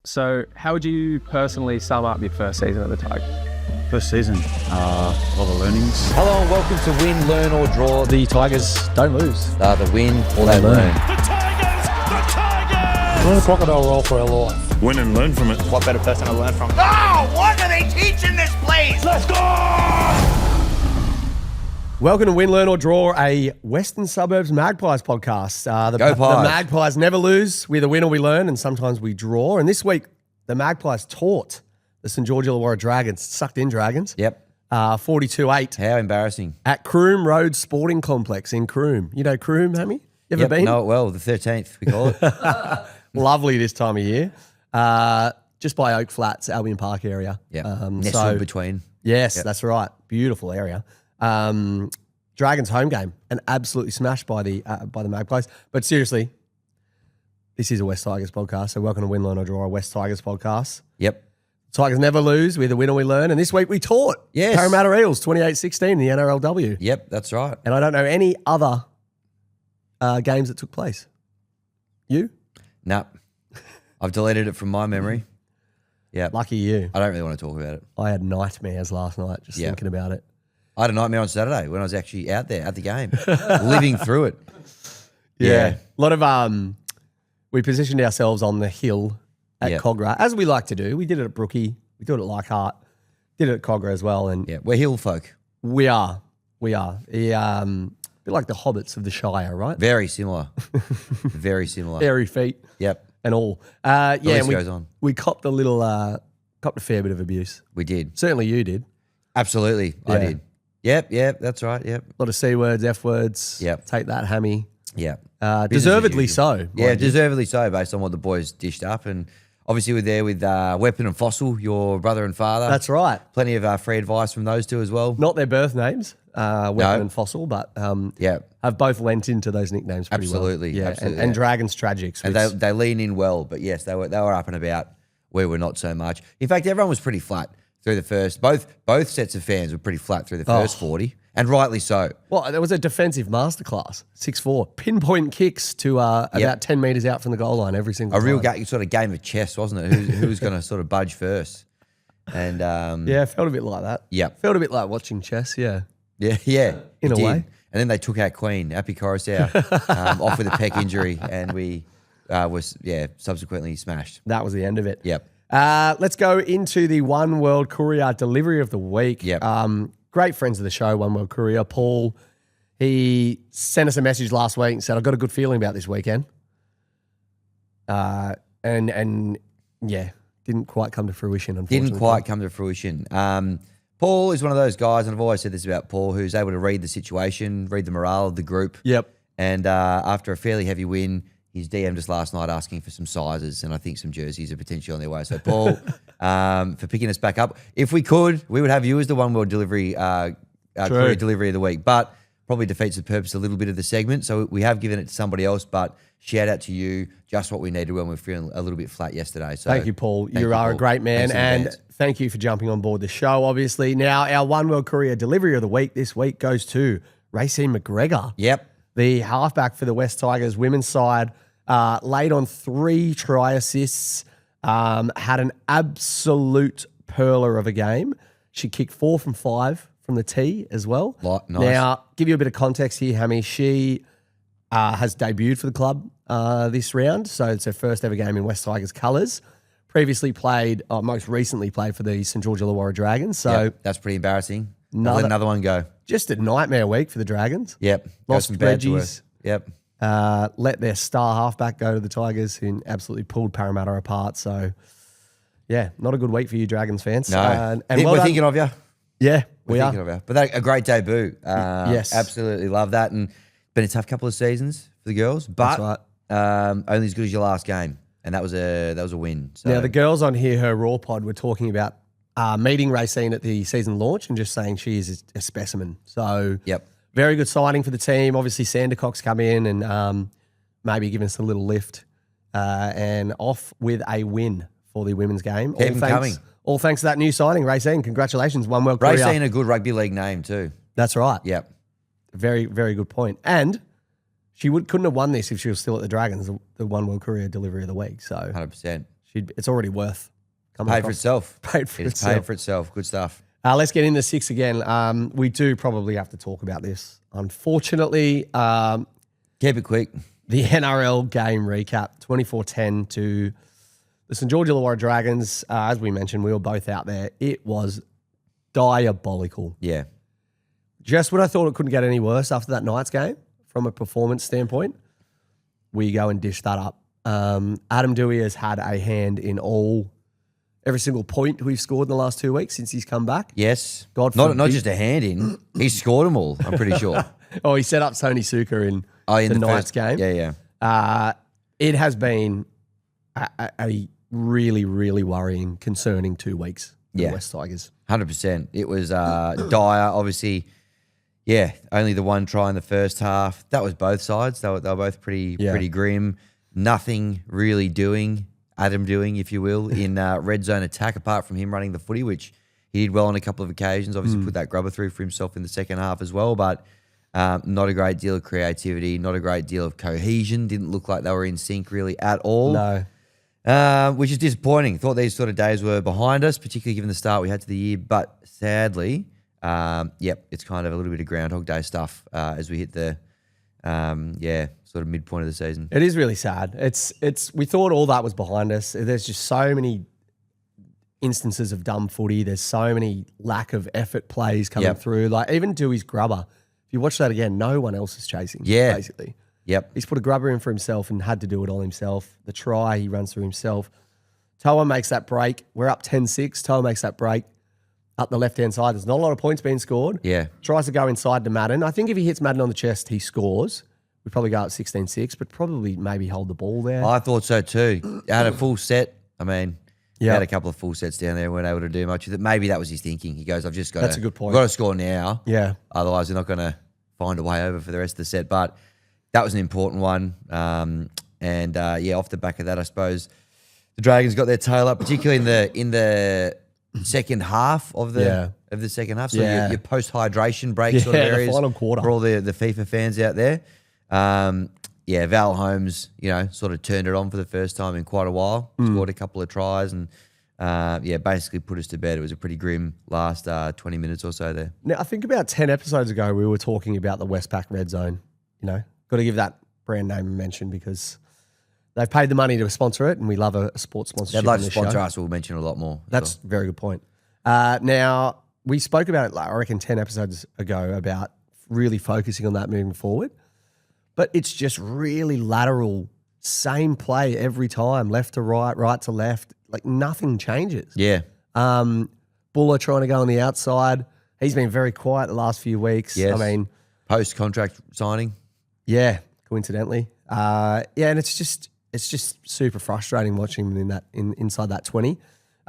So how would you personally sum up your first season at the Tigers? First season, a lot of learnings. Hello and welcome to Win, Learn or Draw. The Tigers don't lose. The win or they learn. The Tigers! We're in a crocodile roll for our life. Win and learn from it. What better person to learn from? Oh, what are they teaching this place? Let's go! Welcome to Win, Learn or Draw, a Western Suburbs Magpies podcast. Go The Pies. Magpies never lose. We either win or we learn, and sometimes we draw. And this week, the Magpies taught the St. George Illawarra Dragons, sucked in Dragons, Yep. 42-8 How embarrassing. at Croom Road Sporting Complex in Croom. You know Croom, Hammy? You ever been? Know it well. The 13th, we call it. Lovely this time of year. Just by Oak Flats, Albion Park area. Yeah. Nestled between. Yes, Yep. that's right. Beautiful area. Dragons home game and absolutely smashed by the Magpies. But seriously, this is a West Tigers podcast. So welcome to Win, Learn or Draw, a West Tigers podcast. Yep. Tigers never lose. We either win or we learn. And this week we taught Yes. Parramatta Eels 28-16 in the NRLW. Yep, that's right. And I don't know any other games that took place. You? Nah. I've deleted it from my memory. Yeah. Lucky you. I don't really want to talk about it. I had nightmares last night just thinking about it. I had a nightmare on Saturday when I was actually out there at the game, living through it. Yeah. A lot of we positioned ourselves on the hill at Yep. Kogarah, as we like to do. We did it at Brookie. We do it at Leichhardt. Did it at Kogarah as well. And Yeah, we're hill folk. we are. A bit like the hobbits of the Shire, right? Very similar. Very similar. Hairy feet Yep, and all. Yeah, list and goes on. we copped a little, copped a fair bit of abuse. we did. Certainly you did. Absolutely, I Yeah. did. Yep, that's right. Yep, A lot of C words, F words. Yep. Take that, Hammy. yep. Deservedly as usual. so. Yeah, mind you. deservedly so, based on what the boys dished up. And obviously we're there with Weapon and Fossil, your brother and father. That's right. Plenty of free advice from those two as well. Not their birth names, Weapon and Fossil, but Yeah, have both lent into those nicknames pretty Absolutely, well. Yeah, absolutely, and yeah. Dragons Tragics. and which- they lean in well. But yes, they were up and about where we're not so much. In fact, everyone was pretty flat through the first. Both sets of fans were pretty flat through the first 40, and rightly so. Well, there was a defensive masterclass, 6-4. Pinpoint kicks to about 10 metres out from the goal line every single A time. real sort of game of chess, wasn't it? Who was going to sort of budge first? And Yeah, felt a bit like that. Yep. Felt a bit like watching chess, yeah. Yeah, In it a did. way. And then they took out Queen, Appy Coruscant, off with a pec injury, and we was subsequently smashed. That was the end of it. Yep. Let's go into the One World Courier delivery of the week. Yep. Great friends of the show, One World Courier. Paul, he sent us a message last week and said, I've got a good feeling about this weekend. And didn't quite come to fruition, unfortunately. Didn't quite come to fruition. Paul is one of those guys, and I've always said this about Paul, who's able to read the situation, read the morale of the group. Yep. And after a fairly heavy win, he's DM'd us last night asking for some sizes, and I think some jerseys are potentially on their way. So, Paul, for picking us back up. If we could, we would have you as the One World Delivery Courier Delivery of the Week, but probably defeats the purpose a little bit of the segment. So we have given it to somebody else, but shout out to you, just what we needed when we were feeling a little bit flat yesterday. So Thank you, Paul. thank You are a Paul. great man, Thanks in and advance. thank you for jumping on board the show, obviously. Now, our One World Courier delivery of the week this week goes to Racine McGregor, Yep. the halfback for the West Tigers women's side, laid on 3 try assists, had an absolute perler of a game. She kicked 4 from 5 from the tee as well. Nice. Now, give you a bit of context here, Hammy. She has debuted for the club this round, so it's her first ever game in West Tigers colours. Previously played, most recently played for the St. George Illawarra Dragons. So Yep, that's pretty embarrassing. Another- Let another one go. just a nightmare week for the Dragons. Yep. Goes Lost from bad to Reggie's. worse. Yep. Let their star halfback go to the Tigers, who absolutely pulled Parramatta apart. So, yeah, not a good week for you Dragons fans. No. And We're well done. thinking of you. Yeah, We're we thinking are. of you. But a great debut. Yes. Absolutely love that. And been a tough couple of seasons for the girls, but That's right. only as good as your last game. And that was a win. So Now, the girls on here, her Raw Pod, were talking about meeting Racine at the season launch and just saying she is a specimen. So, Yep. very good signing for the team. Obviously, Sandercock's come in and maybe given us a little lift and off with a win for the women's game. Keep 'em coming. All thanks to that new signing, Racine. Congratulations, One World Courier. Racine, a good rugby league name too. That's right. Yep. Very, very good point. And she couldn't have won this if she was still at the Dragons, the One World Courier delivery of the week. So 100%. It's already worth coming Paid for across. itself. Paid for It's itself. paid for itself. Good stuff. Let's get into 6 again. We do probably have to talk about this. Unfortunately, Keep it quick. the NRL game recap, 24-10 to the St. George Illawarra Dragons. As we mentioned, we were both out there. It was diabolical. Yeah. Just when I thought it couldn't get any worse after that Knights game, from a performance standpoint, we go and dish that up. Adam Dewey has had a hand in every single point we've scored in the last 2 weeks since he's come back. Yes. God not forbid. just a hand in. He scored them all, I'm pretty sure. Oh, he set up Tony Suka in In the Knights first game. Yeah. It has been a really, really worrying, concerning 2 weeks for the West Tigers. 100%. It was dire. Obviously, yeah, only the one try in the first half. That was both sides. They were both pretty grim. Nothing really Adam doing, if you will, in red zone attack, apart from him running the footy, which he did well on a couple of occasions. Obviously put that grubber through for himself in the second half as well, but not a great deal of creativity, not a great deal of cohesion. Didn't look like they were in sync really at all. No. Which is disappointing. Thought these sort of days were behind us, particularly given the start we had to the year. But sadly, it's kind of a little bit of Groundhog Day stuff as we hit the, sort of midpoint of the season. It is really sad. We thought all that was behind us. There's just so many instances of dumb footy. There's so many lack of effort plays coming through. Like even Dewey's grubber. If you watch that again, no one else is chasing. Yeah. Basically. Yep. He's put a grubber in for himself and had to do it all himself. The try, he runs through himself. Toa makes that break. We're up 10-6. Toa makes that break up the left-hand side. There's not a lot of points being scored. Yeah. Tries to go inside to Madden. I think if he hits Madden on the chest, he scores. We'd probably go at 16-6, but probably maybe hold the ball there. I thought so too. Had a full set. I mean, he Yeah. had a couple of full sets down there, weren't able to do much with it. Maybe that was his thinking. He goes, I've just got That's a good point. Got to score now. Yeah. Otherwise, they're not going to find a way over for the rest of the set. But that was an important one. Off the back of that, I suppose the Dragons got their tail up, particularly in the second half of the second half. So your post hydration break sort of the areas final quarter. for all the FIFA fans out there. Val Holmes, sort of turned it on for the first time in quite a while. Scored a couple of tries and basically put us to bed. It was a pretty grim last 20 minutes or so there. Now, I think about 10 episodes ago, we were talking about the Westpac Red Zone. Got to give that brand name a mention because they've paid the money to sponsor it, and we love a sports sponsorship. They'd like on to this sponsor show. us. We'll mention a lot more. That's a very good point. Now, we spoke about it, I reckon, 10 episodes ago about really focusing on that moving forward. But it's just really lateral, same play every time, left to right, right to left. Like nothing changes. Yeah. Buller trying to go on the outside. He's been very quiet the last few weeks. Yes. I mean, Post-contract signing. yeah, coincidentally. And it's just super frustrating watching him inside that 20.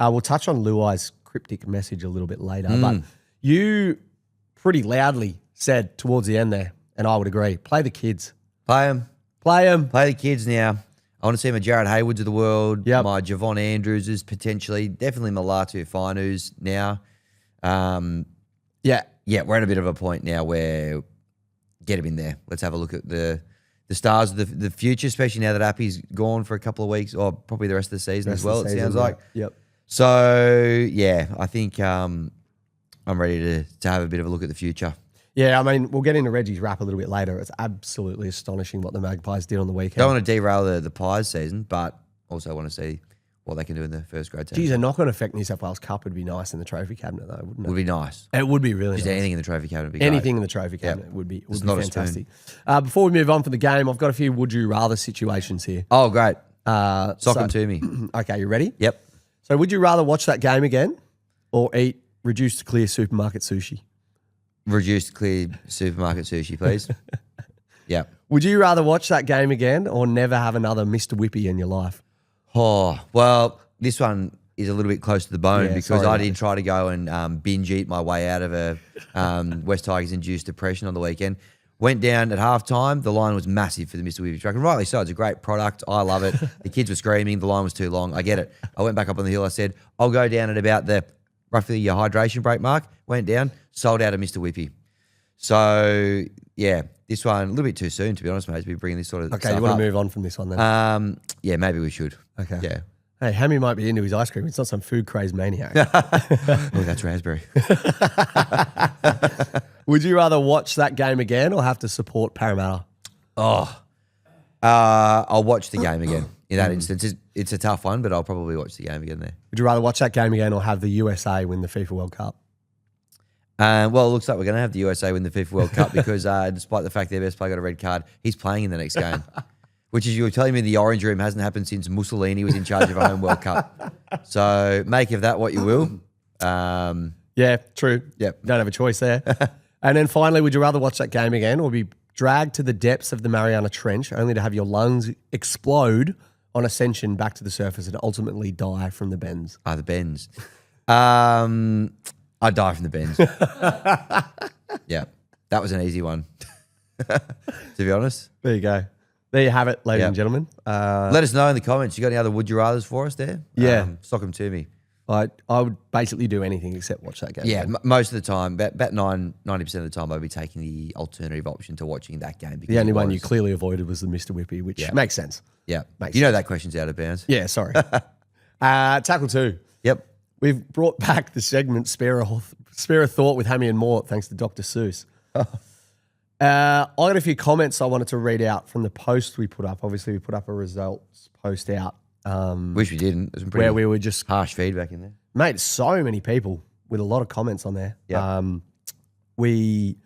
We'll touch on Luai's cryptic message a little bit later, but you pretty loudly said towards the end there, and I would agree, play the kids. Play them. Play them. Play the kids now. I want to see my Jared Haywoods of the world, Yep. my Javon Andrewses potentially, definitely my Latu Fainus now. Yeah. We're at a bit of a point now where get him in there. Let's have a look at the stars of the future, especially now that Appy's gone for a couple of weeks or probably the rest of the season as well, it sounds like. Yep. So, I think I'm ready to have a bit of a look at the future. Yeah, I mean, we'll get into Reggie's rap a little bit later. It's absolutely astonishing what the Magpies did on the weekend. Don't want to derail the Pies season, but also want to see what they can do in the first grade team. Geez, a knock-on effect New South Wales Cup would be nice in the trophy cabinet, though, wouldn't it? Would be nice. It would be really Just nice. anything in the trophy cabinet would be great. Anything in the trophy cabinet would be It's not a fantastic. Before we move on from the game, I've got a few would you rather situations here. Oh, great. Sock So- them to me. Okay, you ready? Yep. So would you rather watch that game again or eat reduced to clear supermarket sushi? Reduced clear supermarket sushi, please. Yep. Would you rather watch that game again or never have another Mr. Whippy in your life? Oh, well, this one is a little bit close to the bone Yeah, because sorry, I mate. did try to go and binge eat my way out of a West Tigers induced depression on the weekend. Went down at halftime. The line was massive for the Mr. Whippy truck. And rightly so. It's a great product. I love it. The kids were screaming. The line was too long. I get it. I went back up on the hill. I said, I'll go down at about the roughly your hydration break mark. Went down, sold out of Mr. Whippy. So, this one, a little bit too soon, to be honest, mate, to be bringing this sort of Okay, stuff you want up. to move on from this one then? Maybe we should. Okay. Yeah. Hey, Hammy might be into his ice cream. It's not some food crazed maniac. Oh, that's raspberry. Would you rather watch that game again or have to support Parramatta? I'll watch the game again. In that instance, it's a tough one, but I'll probably watch the game again there. Would you rather watch that game again or have the USA win the FIFA World Cup? Well, it looks like we're going to have the USA win the FIFA World Cup because despite the fact their best player got a red card, he's playing in the next game. Which is, you were telling me the Orange Room hasn't happened since Mussolini was in charge of a home World Cup. So make of that what you will. Yeah, true. Yep. Don't have a choice there. And then finally, would you rather watch that game again or be dragged to the depths of the Mariana Trench only to have your lungs explode on ascension back to the surface and ultimately die from the bends? The bends. I'd die from the bends. Yeah, that was an easy one, to be honest. There you go. There you have it, ladies and gentlemen. Let us know in the comments. You got any other would you rathers for us there? Yeah. Stock them to me. I would basically do anything except watch that game. Yeah, most of the time, about 90% of the time, I'll be taking the alternative option to watching that game. The only one you clearly avoided was the Mr. Whippy, which makes sense. Yeah. Makes You know that question's out of bounds. Yeah, sorry. Tackle 2. Yep. We've brought back the segment Spare a Thought with Hammy and Mort, thanks to Dr. Seuss. I got a few comments I wanted to read out from the post we put up. Obviously, we put up a results post out. Wish we didn't. There's some pretty where we were just, harsh feedback in there. mate, so many people with a lot of comments on there. Yeah. We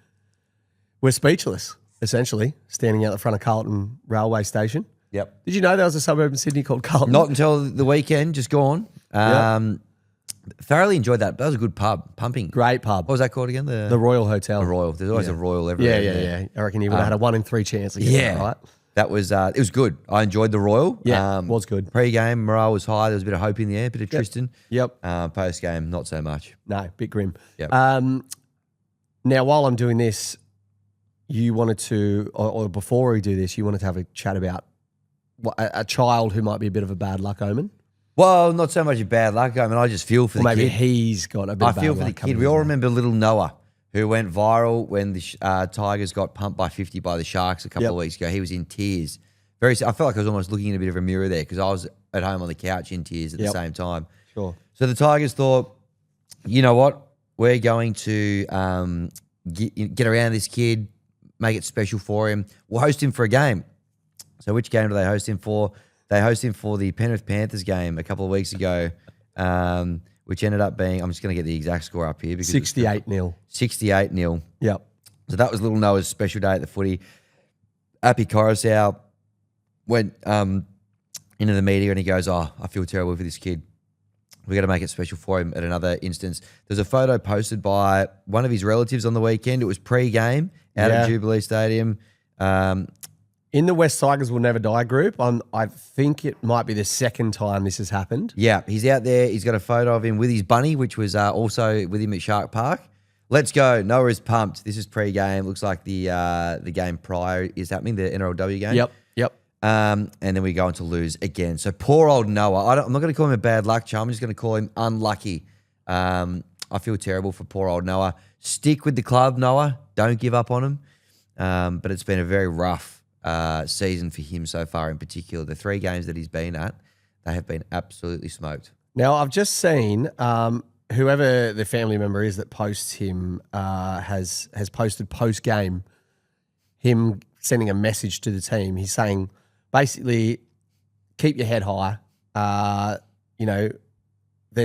were speechless, essentially, standing out the front of Carlton Railway Station. Yep. Did you know there was a suburb in Sydney called Carlton? Not until the weekend, just gone. Thoroughly enjoyed that. That was a good pub, pumping. Great pub. What was that called again? The Royal Hotel. The Royal. There's always a Royal everywhere. Yeah. I reckon you would have had a 1 in 3 chance of getting that right. That was, it was good. I enjoyed the Royal. Yeah, was good. Pre-game, morale was high. There was a bit of hope in the air, a bit of Tristan. Yep. Post-game, not so much. No, bit grim. Yep. Now, while I'm doing this, you wanted to, or before we do this, you wanted to have a chat about a child who might be a bit of a bad luck omen. Well, not so much a bad luck. I mean, I just feel for the Maybe kid. he's got a bit I of bad feel for luck the kid. coming We all his way. remember little Noah, who went viral when the Tigers got pumped by 50 by the Sharks a couple of weeks ago. He was in tears. I felt like I was almost looking in a bit of a mirror there because I was at home on the couch in tears at the same time. Sure. So the Tigers thought, you know what? We're going to get around this kid, make it special for him. We'll host him for a game. So which game do they host him for? They host him for the Penrith Panthers game a couple of weeks ago, which ended up being, I'm just going to get the exact score up here. 68-0. 68-0. Yep. So that was little Noah's special day at the footy. Appy Coruscant went into the media and he goes, I feel terrible for this kid. We're going to make it special for him at another instance. There's a photo posted by one of his relatives on the weekend. It was pre-game out at Jubilee Stadium. In the West Tigers Will Never Die group, I think it might be the second time this has happened. Yeah, he's out there. He's got a photo of him with his bunny, which was also with him at Shark Park. Let's go. Noah is pumped. This is pre-game. Looks like the game prior is happening, the NRLW game. Yep. And then we go on to lose again. So poor old Noah. I'm not going to call him a bad luck charm. I'm just going to call him unlucky. I feel terrible for poor old Noah. Stick with the club, Noah. Don't give up on him. But it's been a very rough season for him so far in particular. The 3 games that he's been at, they have been absolutely smoked. Now, I've just seen whoever the family member is that posts him has posted post-game him sending a message to the team. He's saying, basically, keep your head high. There's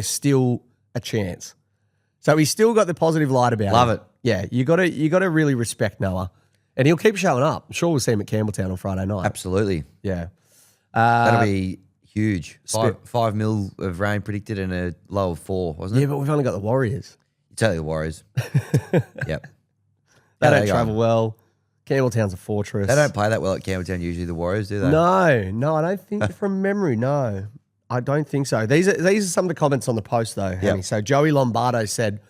still a chance. So he's still got the positive light about him. Love it. Yeah, you got to really respect Noah. And he'll keep showing up. I'm sure we'll see him at Campbelltown on Friday night. Absolutely. Yeah. That'll be huge. 5 mil of rain predicted and a low of 4, wasn't it? Yeah, but we've only got the Warriors. Totally the Warriors. Yep. They don't travel well. Campbelltown's a fortress. They don't play that well at Campbelltown usually, the Warriors, do they? No, I don't think from memory, no. I don't think so. These are some of the comments on the post, though, Hammy. Yep. So Joey Lombardo said,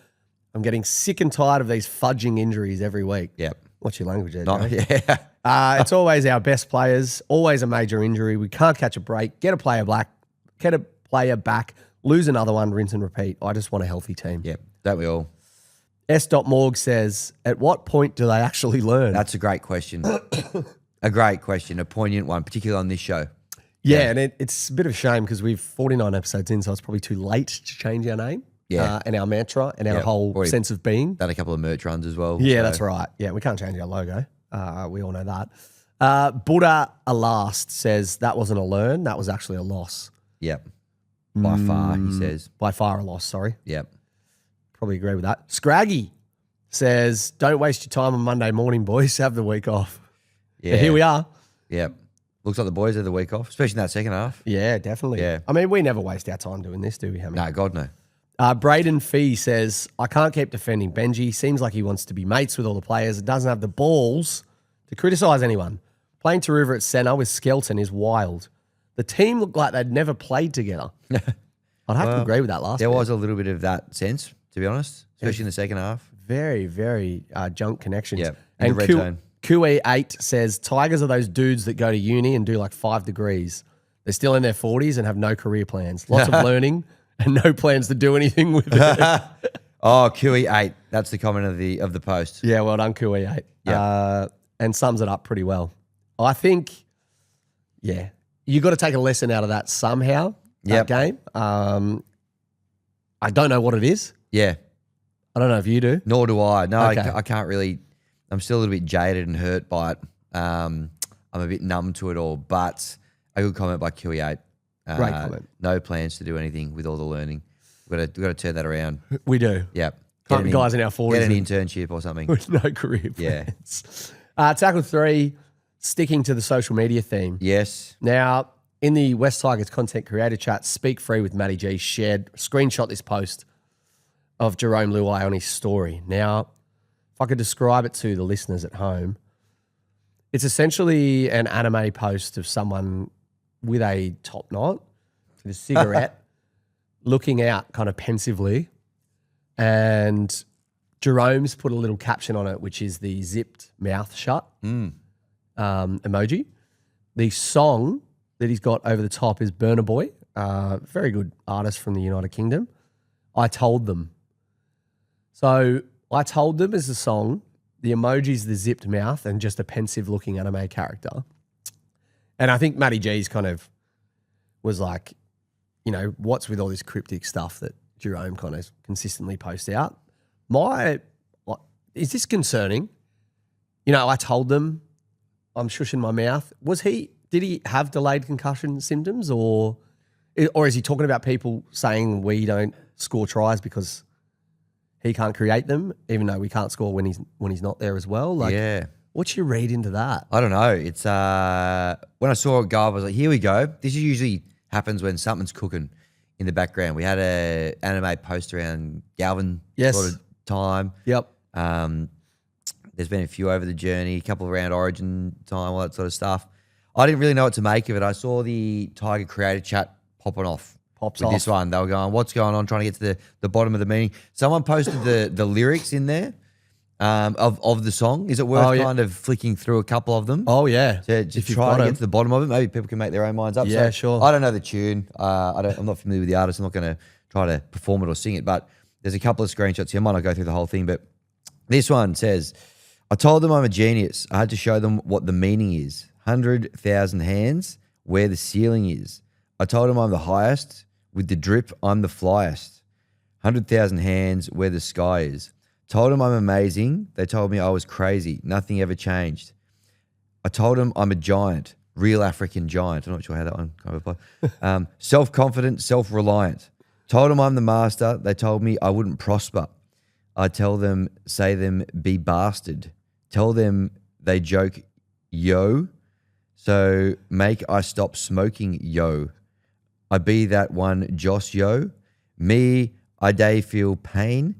I'm getting sick and tired of these fudging injuries every week. Yep. What's your language there, Not, Joey? yeah. It's always our best players, always a major injury. We can't catch a break, get a player back, lose another one, rinse and repeat. I just want a healthy team. Yep. Don't we all? S.Morg says, at what point do they actually learn? That's a great question. A great question, a poignant one, particularly on this show. Yeah, and it's a bit of a shame because we've 49 episodes in, so it's probably too late to change our name. Yeah. And our mantra and our whole Already sense of being. Done a couple of merch runs as well. Yeah, so- that's right. Yeah, we can't change our logo. We all know that. Buddha Alast says that wasn't a learn, that was actually a loss. Yep. By far, he says. By far a loss, sorry. Yep. Probably agree with that. Scraggy says, don't waste your time on Monday morning, boys. Have the week off. Yeah. And here we are. Yep. Looks like the boys had the week off, especially in that second half. Yeah, definitely. Yeah. I mean, we never waste our time doing this, do we, Hammy? No, God, no. Braden Fee says, I can't keep defending Benji. Seems like he wants to be mates with all the players and doesn't have the balls to criticise anyone. Playing Taruva at centre with Skelton is wild. The team looked like they'd never played together. I'd have to agree with that last There bit. was a little bit of that sense, to be honest, especially in the second half. Very, very junk connections. Yeah, in And the red zone. QE8 says, Tigers are those dudes that go to uni and do like 5 degrees. They're still in their 40s and have no career plans. Lots of learning and no plans to do anything with it. Oh, QE8. That's the comment of the post. Yeah, well done, QE8. Yeah. And sums it up pretty well. I think, yeah, you got to take a lesson out of that somehow, that Yep. game. I don't know what it is. Yeah. I don't know if you do. Nor do I. No, Okay. I can't really. I'm still a little bit jaded and hurt by it. I'm a bit numb to it all, but a good comment by QE8. Great comment. No plans to do anything with all the learning. We've got to turn that around. We do. Yep. Can't be guys in our 40s Get an and- internship or something. With no career Yeah. plans. Tackle 3, sticking to the social media theme. Yes. Now, in the West Tigers content creator chat, Speak Free with Matty G screenshot this post of Jerome Luai on his story. Now, if I could describe it to the listeners at home, it's essentially an anime post of someone with a top knot, with a cigarette, looking out kind of pensively. And Jerome's put a little caption on it, which is the zipped mouth shut emoji. The song that he's got over the top is Burna Boy, very good artist from the United Kingdom. I Told Them. So I Told Them is the song. The emoji's the zipped mouth and just a pensive looking anime character. And I think Matty G's kind of was like, you know, what's with all this cryptic stuff that Jerome kind of consistently posts out? Is this concerning? You know, I told them I'm shushing my mouth. Did he have delayed concussion symptoms or is he talking about people saying we don't score tries because he can't create them, even though we can't score when he's not there as well? Like, Yeah. what's your read into that? I don't know. It's when I saw it go, I was like, here we go. This usually happens when something's cooking in the background. We had a anime post around Galvin sort of time. Yep. There's been a few over the journey, a couple around Origin time, all that sort of stuff. I didn't really know what to make of it. I saw the Tiger Creator chat popping off. Pops with off. this one. They were going, what's going on? Trying to get to the bottom of the meaning. Someone posted the lyrics in there of the song. Is it worth kind of flicking through a couple of them? Oh, yeah. To If you've try got to 'em. get to the bottom of it. Maybe people can make their own minds up. Yeah, So sure. I don't know the tune. I'm not familiar with the artist. I'm not going to try to perform it or sing it. But there's a couple of screenshots here. I might not go through the whole thing. But this one says, I told them I'm a genius. I had to show them what the meaning is. 100,000 hands where the ceiling is. I told them I'm the highest. With the drip, I'm the flyest. 100,000 hands where the sky is. Told them I'm amazing. They told me I was crazy. Nothing ever changed. I told them I'm a giant, real African giant. I'm not sure how that one kind of applies. Self-confident, self-reliant. Told them I'm the master. They told me I wouldn't prosper. I tell them, say them, be bastard. Tell them they joke, yo. So make I stop smoking, yo. I be that one Joss, yo. Me, I day feel pain,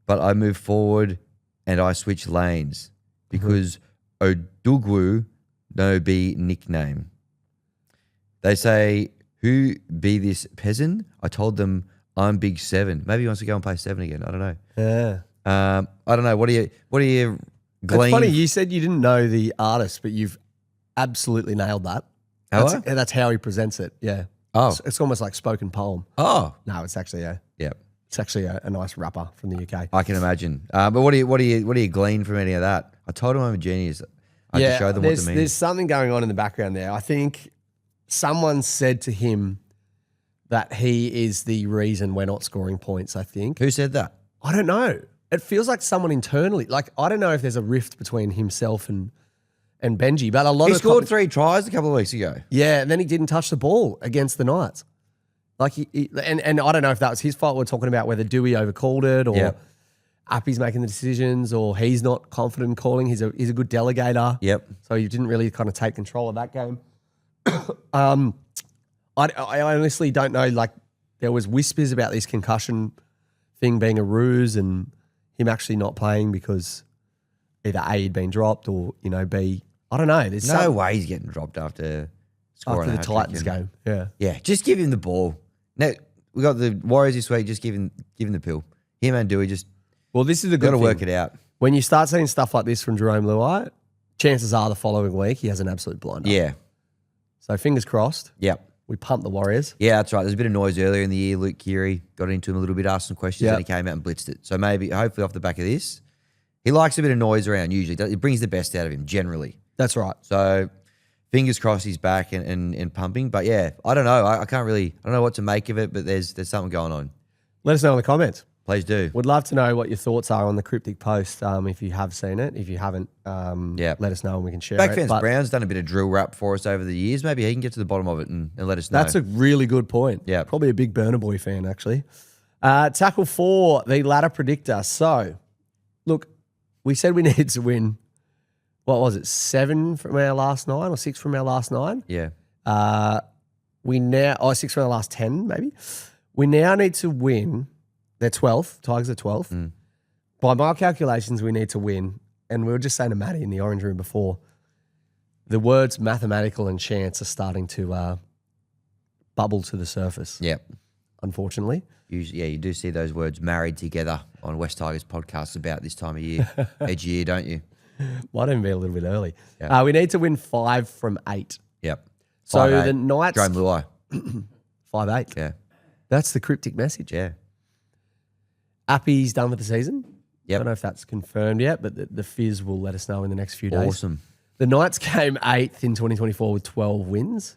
but I move forward and I switch lanes because Odugwu no be nickname. They say, who be this peasant? I told them I'm Big Seven. Maybe he wants to go and play Seven again. I don't know. Yeah. I don't know. What do you It's glean? funny, you said you didn't know the artist, but you've absolutely nailed that. Have I? That's how he presents it. Yeah. Oh. It's almost like spoken poem. Oh, No, it's actually a nice rapper from the UK. I can imagine. But what do you glean from any of that? I told him I'm a genius. I had to show them what to mean. There's something going on in the background there. I think someone said to him that he is the reason we're not scoring points, I think. Who said that? I don't know. It feels like someone internally. Like, I don't know if there's a rift between himself and Benji, but a lot He of scored 3 tries a couple of weeks ago. Yeah, and then he didn't touch the ball against the Knights. Like and I don't know if that was his fault. We're talking about whether Dewey overcalled it or Appy's making the decisions or he's not confident in calling. He's a good delegator. Yep. So he didn't really kind of take control of that game. I honestly don't know. Like, there was whispers about this concussion thing being a ruse and him actually not playing because either A, he'd been dropped or, B, I don't know. There's No way he's getting dropped after scoring after the a hat-trick Titans and- game. Yeah. Yeah, just give him the ball. No, we got the Warriors this week. Just give him the pill. Him and Dewey just Well, this is the good got to thing. work it out. When you start seeing stuff like this from Jerome Luai, chances are the following week he has an absolute blinder. Yeah, So fingers crossed. yep. We pump the Warriors. Yeah, that's right. There's a bit of noise earlier in the year. Luke Keary got into him a little bit, asked some questions, Yep. and he came out and blitzed it. So maybe, hopefully off the back of this, he likes a bit of noise around usually. It brings the best out of him generally. That's right. So fingers crossed he's back and pumping. But yeah, I don't know. I can't really, I don't know what to make of it, but there's something going on. Let us know in the comments. Please do. Would love to know what your thoughts are on the cryptic post if you have seen it. If you haven't, let us know and we can share it. Backfence But Brown's done a bit of drill rap for us over the years. Maybe he can get to the bottom of it and let us know. that's a really good point. Yeah. Probably a big Burner Boy fan, actually. Tackle 4, the ladder predictor. So, look, we said we needed to win, what was it, 7 from our last 9 or 6 from our last 9? Yeah. 6 from our last 10, maybe. We now need to win. They're 12th. Tigers are 12th. By my calculations, we need to win. And we were just saying to Matty in the orange room before, the words mathematical and chance are starting to bubble to the surface, Yep. unfortunately. Usually, yeah, you do see those words married together on West Tigers podcasts about this time of year, edge year, don't you? Might even be a little bit early. Yeah. We need to win 5 from 8. Yep. So 5-8. the Knights... Jerome Luai. 5-8. Yeah. That's the cryptic message. Yeah. Appy's done for the season. Yep. I don't know if that's confirmed yet, but the Fizz will let us know in the next few days. Awesome. The Knights came 8th in 2024 with 12 wins.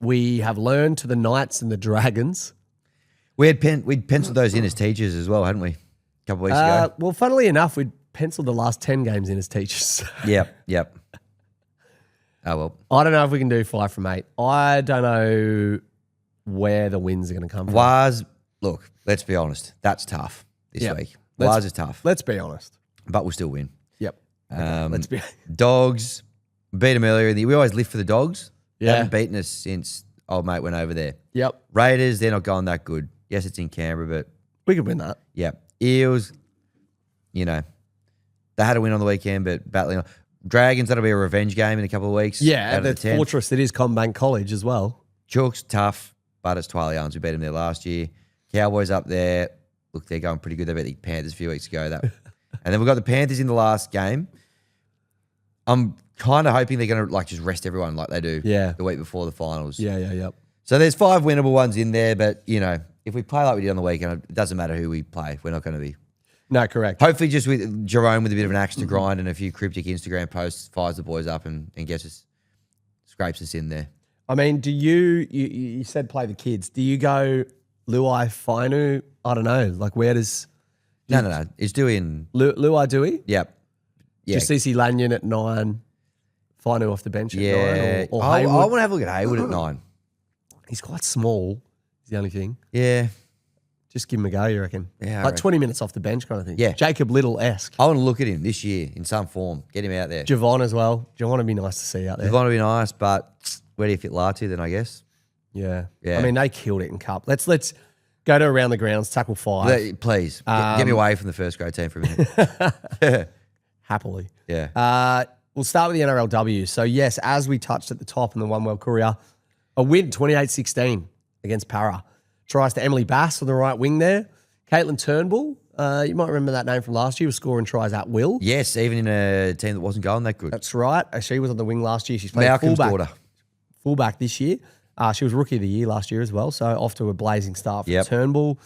We have learned to the Knights and the Dragons. We'd penciled those in as teachers as well, hadn't we? A couple of weeks ago. Well, funnily enough, we'd penciled the last 10 games in as teachers. Yep. Oh, well. I don't know if we can do 5 from 8. I don't know where the wins are going to come from. Waz, look, let's be honest. That's tough this Yep. week. Let's- Waz is tough, Let's be honest. but we'll still win. Yep. Okay, let's be... Dogs, beat them earlier. We always live for the Dogs. They Yeah. haven't beaten us since old mate went over there. Yep. Raiders, they're not going that good. Yes, it's in Canberra, but We could win that. yeah. Eels, they had a win on the weekend, but battling on. Dragons, that'll be a revenge game in a couple of weeks. Yeah, out of the 10th. fortress that is Combank College as well. Chooks, tough, but it's Twiley Arms. We beat them there last year. Cowboys up there. Look, they're going pretty good. They beat the Panthers a few weeks ago. And then we've got the Panthers in the last game. I'm kind of hoping they're going to just rest everyone like they do the week before the finals. Yep. So there's 5 winnable ones in there, but, if we play like we did on the weekend, it doesn't matter who we play. We're not going to be. No, correct. Hopefully just with Jerome with a bit of an axe to grind and a few cryptic Instagram posts, fires the boys up and scrapes us in there. I mean, do you said play the kids. Do you go Luai, Fainu? I don't know. Like, where does... No. It's doing... Luai Dewey? Yep. Yeah. Just CC Lanyon at 9, Fainu off the bench at 9, or I Hayward? want to have a look at Hayward at 9. He's quite small, is the only thing. Yeah. Just give him a go, you reckon? Yeah, I Like reckon. 20 minutes off the bench kind of thing. Yeah. Jacob Little-esque. I want to look at him this year in some form. Get him out there. Javon as well. Javon would be nice to see out there. Javon would be nice, but where do you fit Latu then, I guess? Yeah. Yeah. I mean, they killed it in Cup. Let's go to around the grounds, tackle 5. Please, get me away from the first grade team for a minute. Happily. Yeah. We'll start with the NRLW. So, yes, as we touched at the top in the One World Courier, a win 28-16 against Para. Tries to Emily Bass on the right wing there. Caitlin Turnbull, you might remember that name from last year, was scoring tries at will. Yes, even in a team that wasn't going that good. That's right. She was on the wing last year. She's playing Malcolm's daughter. fullback this year. She was Rookie of the Year last year as well, so off to a blazing start for Yep. Turnbull.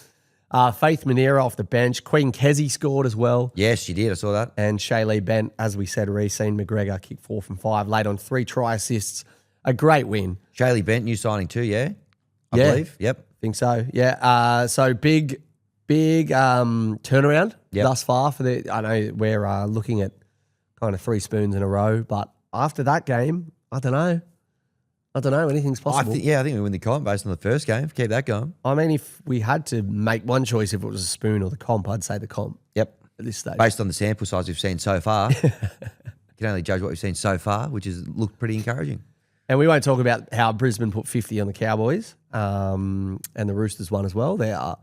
Faith Manera off the bench. Queen Kessie scored as well. Yes, she did. I saw that. And Shaylee Bent, as we said, Reece McGregor kicked 4 from 5, laid on 3 try assists. a great win. Shaylee Bent, new signing too, yeah? I Yeah. believe. Yep. Think so. Yeah. So big turnaround Yep. thus far for the. I know we're looking at kind of 3 spoons in a row, but after that game, I don't know. Anything's possible. I think we win the comp based on the first game. Keep that going. I mean, if we had to make one choice, if it was a spoon or the comp, I'd say the comp Yep. at this stage. Based on the sample size we've seen so far, you can only judge what we've seen so far, which has looked pretty encouraging. And we won't talk about how Brisbane put 50 on the Cowboys and the Roosters won as well. They are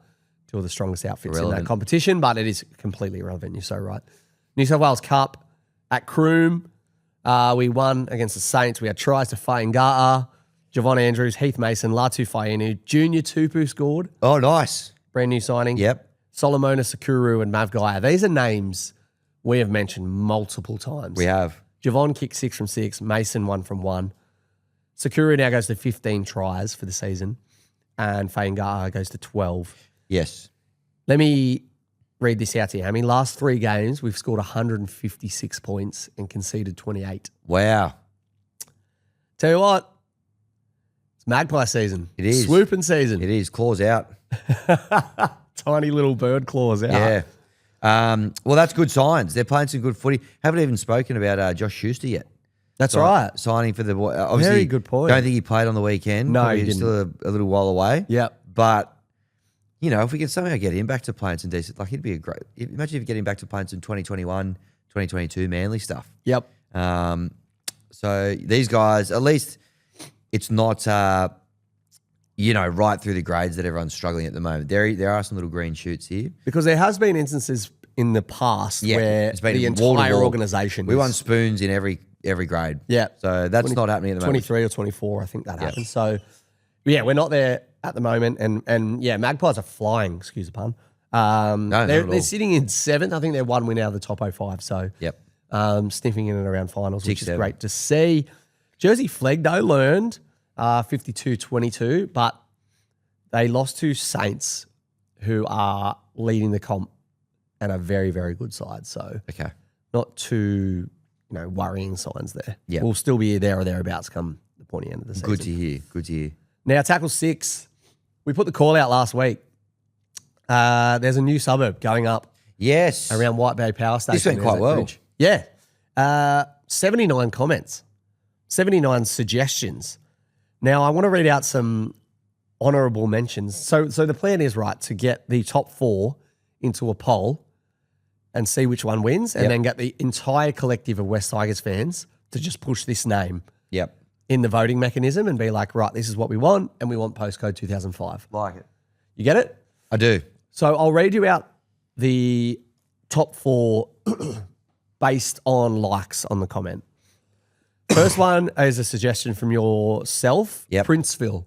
2 of the strongest outfits in that Irrelevant. competition, but it is completely irrelevant. You're so right. New South Wales Cup at Croom. We won against the Saints. We had tries to Kogarah, Javon Andrews, Heath Mason, Latu Fainu, Junior Tupu scored. Oh, nice. Brand new signing. Yep. Solomona Sakuru and Mav Gaia. These are names we have mentioned multiple times. We have. Javon kicked 6 from 6. Mason 1 from 1. Sakura now goes to 15 tries for the season, and Fainga'a goes to 12. Yes. Let me read this out to you, Hammy. Last 3 games, we've scored 156 points and conceded 28. Wow. Tell you what, it's Magpie season. It is. Swooping season. It is. Claws out. Tiny little bird claws out. Yeah. Well, that's good signs. They're playing some good footy. Haven't even spoken about Josh Schuster yet. That's right. Signing for the obviously. Very good point. Don't think he played on the weekend. No, Probably he didn't. Still a little while away. Yep. But you know, if we can somehow get him back to playing some decent, like he'd be a great. Imagine if you get him back to playing some 2021, 2022 Manly stuff. Yep. So these guys, at least, it's not right through the grades that everyone's struggling at the moment. There are some little green shoots here. Because there has been instances in the past where it's been the wall to entire wall. organisation. We won spoons in every grade. Yeah. So that's not happening at the moment. 23 or 24, I think that happened. So, yeah, we're not there at the moment. And yeah, Magpies are flying, excuse the pun. not at all. They're sitting in 7th. I think they're 1 win out of the top 05. So, Yep. sniffing in and around finals, which is 6-7. great to see. Jersey Flegdo learned 52-22, but they lost to Saints, who are leading the comp and a very, very good side. So, Okay. not too worrying signs there. Yeah. We'll still be there or thereabouts come the pointy end of the season. Good to hear. Good to hear. Now, tackle 6, we put the call out last week. There's a new suburb going up Yes. around White Bay Power Station. This went There's quite that well. bridge. Yeah. 79 comments, 79 suggestions. Now, I want to read out some honourable mentions. So the plan is, right, to get the top 4 into a poll and see which one wins, and Yep. then get the entire collective of West Tigers fans to just push this name Yep. in the voting mechanism and be like, right, this is what we want, and we want postcode 2005. Like it. You get it? I do. So I'll read you out the top 4 based on likes on the comment. First one is a suggestion from yourself, Yep. Princeville.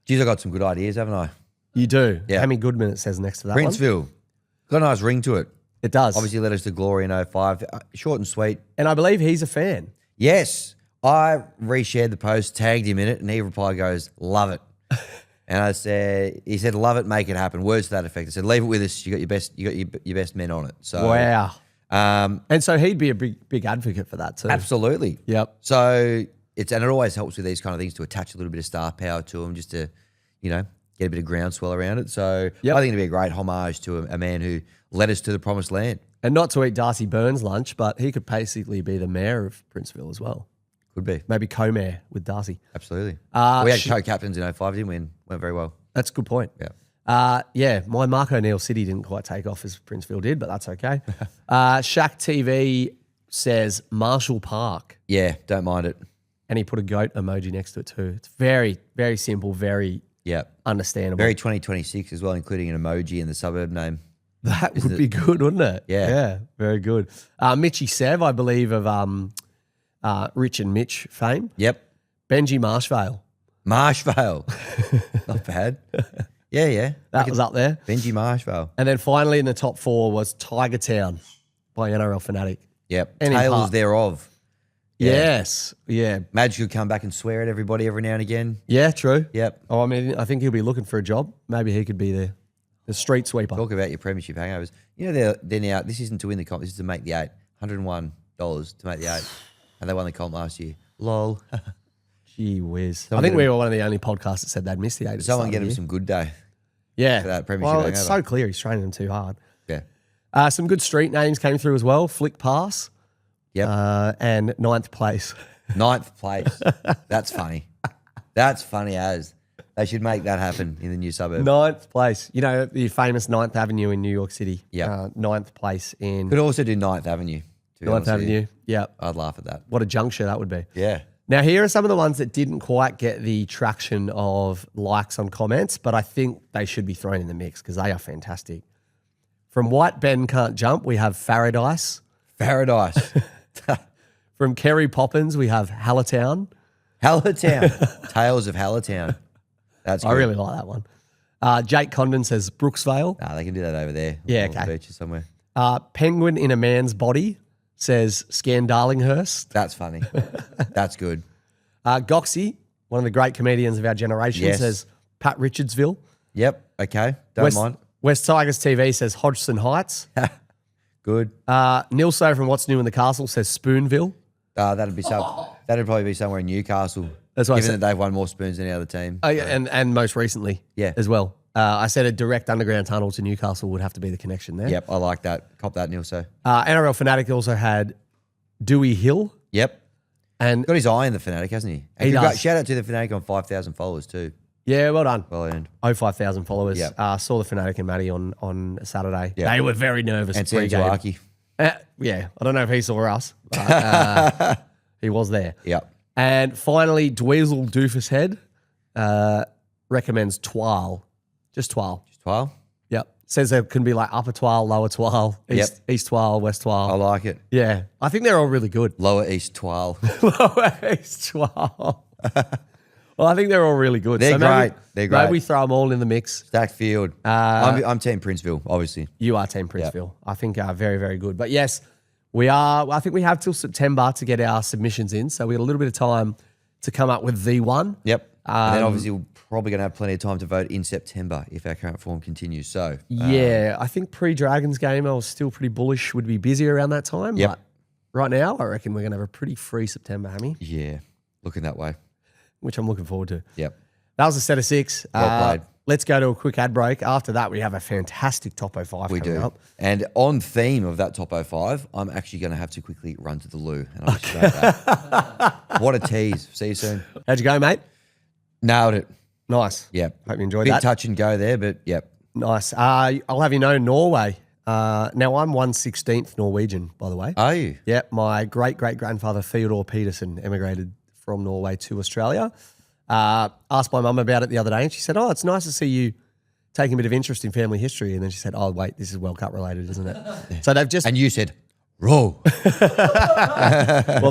Geez, I got some good ideas, haven't I? You do. Yeah. Hammy Goodman, it says next to that one. Princeville. Got a nice ring to it. It does. Obviously led us to glory in 05. Short and sweet. And I believe he's a fan. Yes. I reshared the post, tagged him in it, and he replied, goes, love it. And he said, love it, make it happen. Words to that effect. I said, leave it with us. You got your best men on it. So Wow. And so he'd be a big advocate for that too. absolutely. Yep. So it always helps with these kind of things to attach a little bit of star power to them, just to, get a bit of groundswell around it. So Yep. I think it'd be a great homage to a man who led us to the promised land. And not to eat Darcy Burns' lunch, but he could basically be the mayor of Princeville as well. Could be. Maybe co-mayor with Darcy. Absolutely. Uh, we had sh- co-captains in 05, didn't we? And went very well. That's a good point. Yeah. Yeah, my Mark O'Neill City didn't quite take off as Princeville did, but that's okay. Shaq TV says Marshall Park, Yeah, don't mind it. and he put a goat emoji next to it too. It's very, very simple, very Yeah. understandable. Very 2026 as well, including an emoji in the suburb name. That would be good, wouldn't it? Yeah. Yeah, very good. Mitchy Sev, I believe, of Rich and Mitch fame. Yep. Benji Marshvale. Marshvale. Not bad. Yeah. That was up there. Benji Marshvale. And then finally in the top 4 was Tiger Town by NRL Fanatic. Yep. And in Tales part- thereof. Yeah. Yes. Yeah. Madge could come back and swear at everybody every now and again. Yeah, true. Yep. Oh, I mean, I think he'll be looking for a job. Maybe he could be the street sweeper. Talk about your premiership hangovers. They're now, this isn't to win the comp, this is to make the 8. $101 to make the 8. And they won the comp last year. Lol. Gee whiz. I think we were one of the only podcasts that said they'd missed the 8. Someone get him some good day. Yeah. for that premiership Well, it's hangover. so clear he's training them too hard. Yeah. Some good street names came through as well. Flick Pass. Yep. And 9th place. 9th place. That's funny. That's funny as. They should make that happen in the new suburb. 9th place. You know, the famous 9th Avenue in New York City. Yeah. 9th place in Could also do 9th Avenue. To be 9th honest with you. Avenue. Yeah. I'd laugh at that. What a juncture that would be. Yeah. Now, here are some of the ones that didn't quite get the traction of likes on comments, but I think they should be thrown in the mix because they are fantastic. From White Ben Can't Jump, we have Faradise. Paradise. From Kerry Poppins, we have Hallitown. Hallitown. Tales of Hallitown. That's good. I really like that one. Jake Condon says Brooksvale. Nah, they can do that over there. Yeah, on the okay. beaches somewhere. Penguin in a Man's Body says Scandarlinghurst. That's funny. That's good. Goxie, one of the great comedians of our generation, Yes. says Pat Richardsville. Yep. Okay. Don't mind. West Tigers TV says Hodgson Heights. Good. Nilso from What's New in the Castle says Spoonville. That'd probably be somewhere in Newcastle. That's what I given said. that they've won more spoons than any other team. Oh, yeah, and most recently Yeah. as well. I said a direct underground tunnel to Newcastle would have to be the connection there. Yep. I like that. Cop that, Nilso. NRL Fanatic also had Dewey Hill. Yep. And Got his eye in the Fanatic, hasn't he? And He does. Shout out to the Fanatic on 5,000 followers too. yeah, well done. Well earned. 5,000 followers. Yep. Saw the Fanatic and Matty on Saturday. Yep. They were very nervous. And pre-game. Santuaki. Yeah, I don't know if he saw us, but he was there. Yep. And finally, Dweezil Doofus Head recommends Twal. Just Twal. Just 12. Yep. Says there can be like Upper Twal, Lower Twal, East Twal, West Twal. I like it. Yeah. I think they're all really good. Lower East 12. Lower East Twal. Well, I think they're all really good. They're maybe- great. They're great. Maybe we throw them all in the mix. Stacked field. I'm Team Princeville, obviously. You are Team Princeville. I think very, very good. But yes, I think we have till September to get our submissions in. So we got a little bit of time to come up with the one. Yep. And then obviously we're probably going to have plenty of time to vote in September if our current form continues. So Yeah, I think pre-Dragons game, I was still pretty bullish. Would be busy around that time. Yep. But right now, I reckon we're going to have a pretty free September, Hammy, yeah, looking that way. which I'm looking forward to. Yep. That was a set of 6. Well played. Let's go to a quick ad break. After that, we have a fantastic top 05 We coming do. up. And on theme of that top 05, I'm actually going to have to quickly run to the loo. And I'll just note that. What a tease. See you soon. How'd you go, mate? Nailed it. Nice. Yep. Hope you enjoyed Bit that. touch and go there, but yep. Nice. I'll have you know, Norway. Now, I'm 1/16th Norwegian, by the way. Are you? Yeah, my great-great-grandfather, Theodore Peterson, emigrated from Norway to Australia. Asked my mum about it the other day, and she said, oh, it's nice to see you taking a bit of interest in family history. And then she said, oh, wait, this is World Cup related, isn't it? So they've just And you said, roll.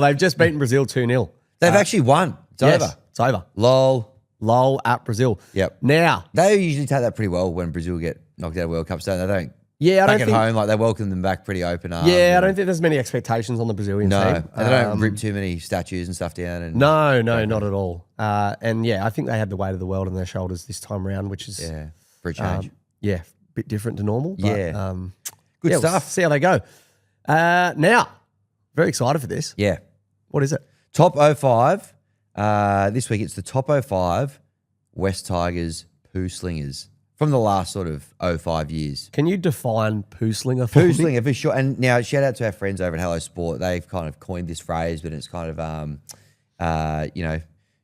they've just beaten Brazil 2-0. They've actually won. It's Yes, over. it's over. Lol. At Brazil. Yep. Now, They usually take that pretty well when Brazil get knocked out of World Cups, don't they? They don't. yeah, I Back don't at think. home, like they welcome them back pretty open arms. Yeah, I and- don't think there's many expectations on the Brazilian No, team. and they don't rip too many statues and stuff down. And No, not at all. And yeah, I think they had the weight of the world on their shoulders this time around, which is yeah, for a change. a bit different to normal. But, Yeah. Good we'll stuff. see how they go. Now, very excited for this. Yeah, What is it? top 05. This week it's the top 05 West Tigers Poo Slingers from the last sort of 05 years. Can you define Poo Slinger for Poo me? Slinger for sure. And now shout out to our friends over at Hello Sport. They've kind of coined this phrase, but it's kind of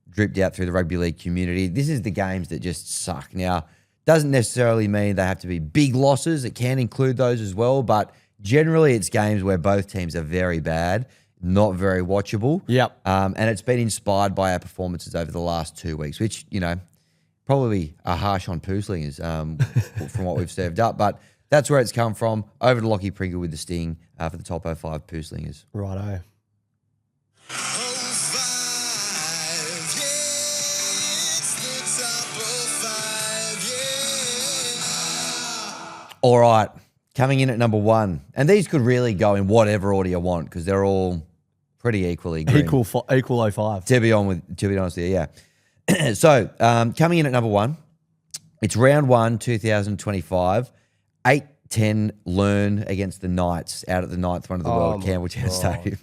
dripped out through the rugby league community. This is the games that just suck. Now, doesn't necessarily mean they have to be big losses. It can include those as well, but generally it's games where both teams are very bad, not very watchable. Yep. And it's been inspired by our performances over the last 2 weeks, which, probably are harsh on Poo Slingers from what we've served up. But that's where it's come from. Over to Lockie Pringle with the sting for the top 05 Poo Slingers. Righto. All right, coming in at number 1. And these could really go in whatever order you want because they're all pretty equally grim. Equal 05. To be honest with you, yeah. So, coming in at number 1, it's round 1, 2025, 8-10 Learn against the Knights out at the 9th one of the world, Campbelltown Stadium.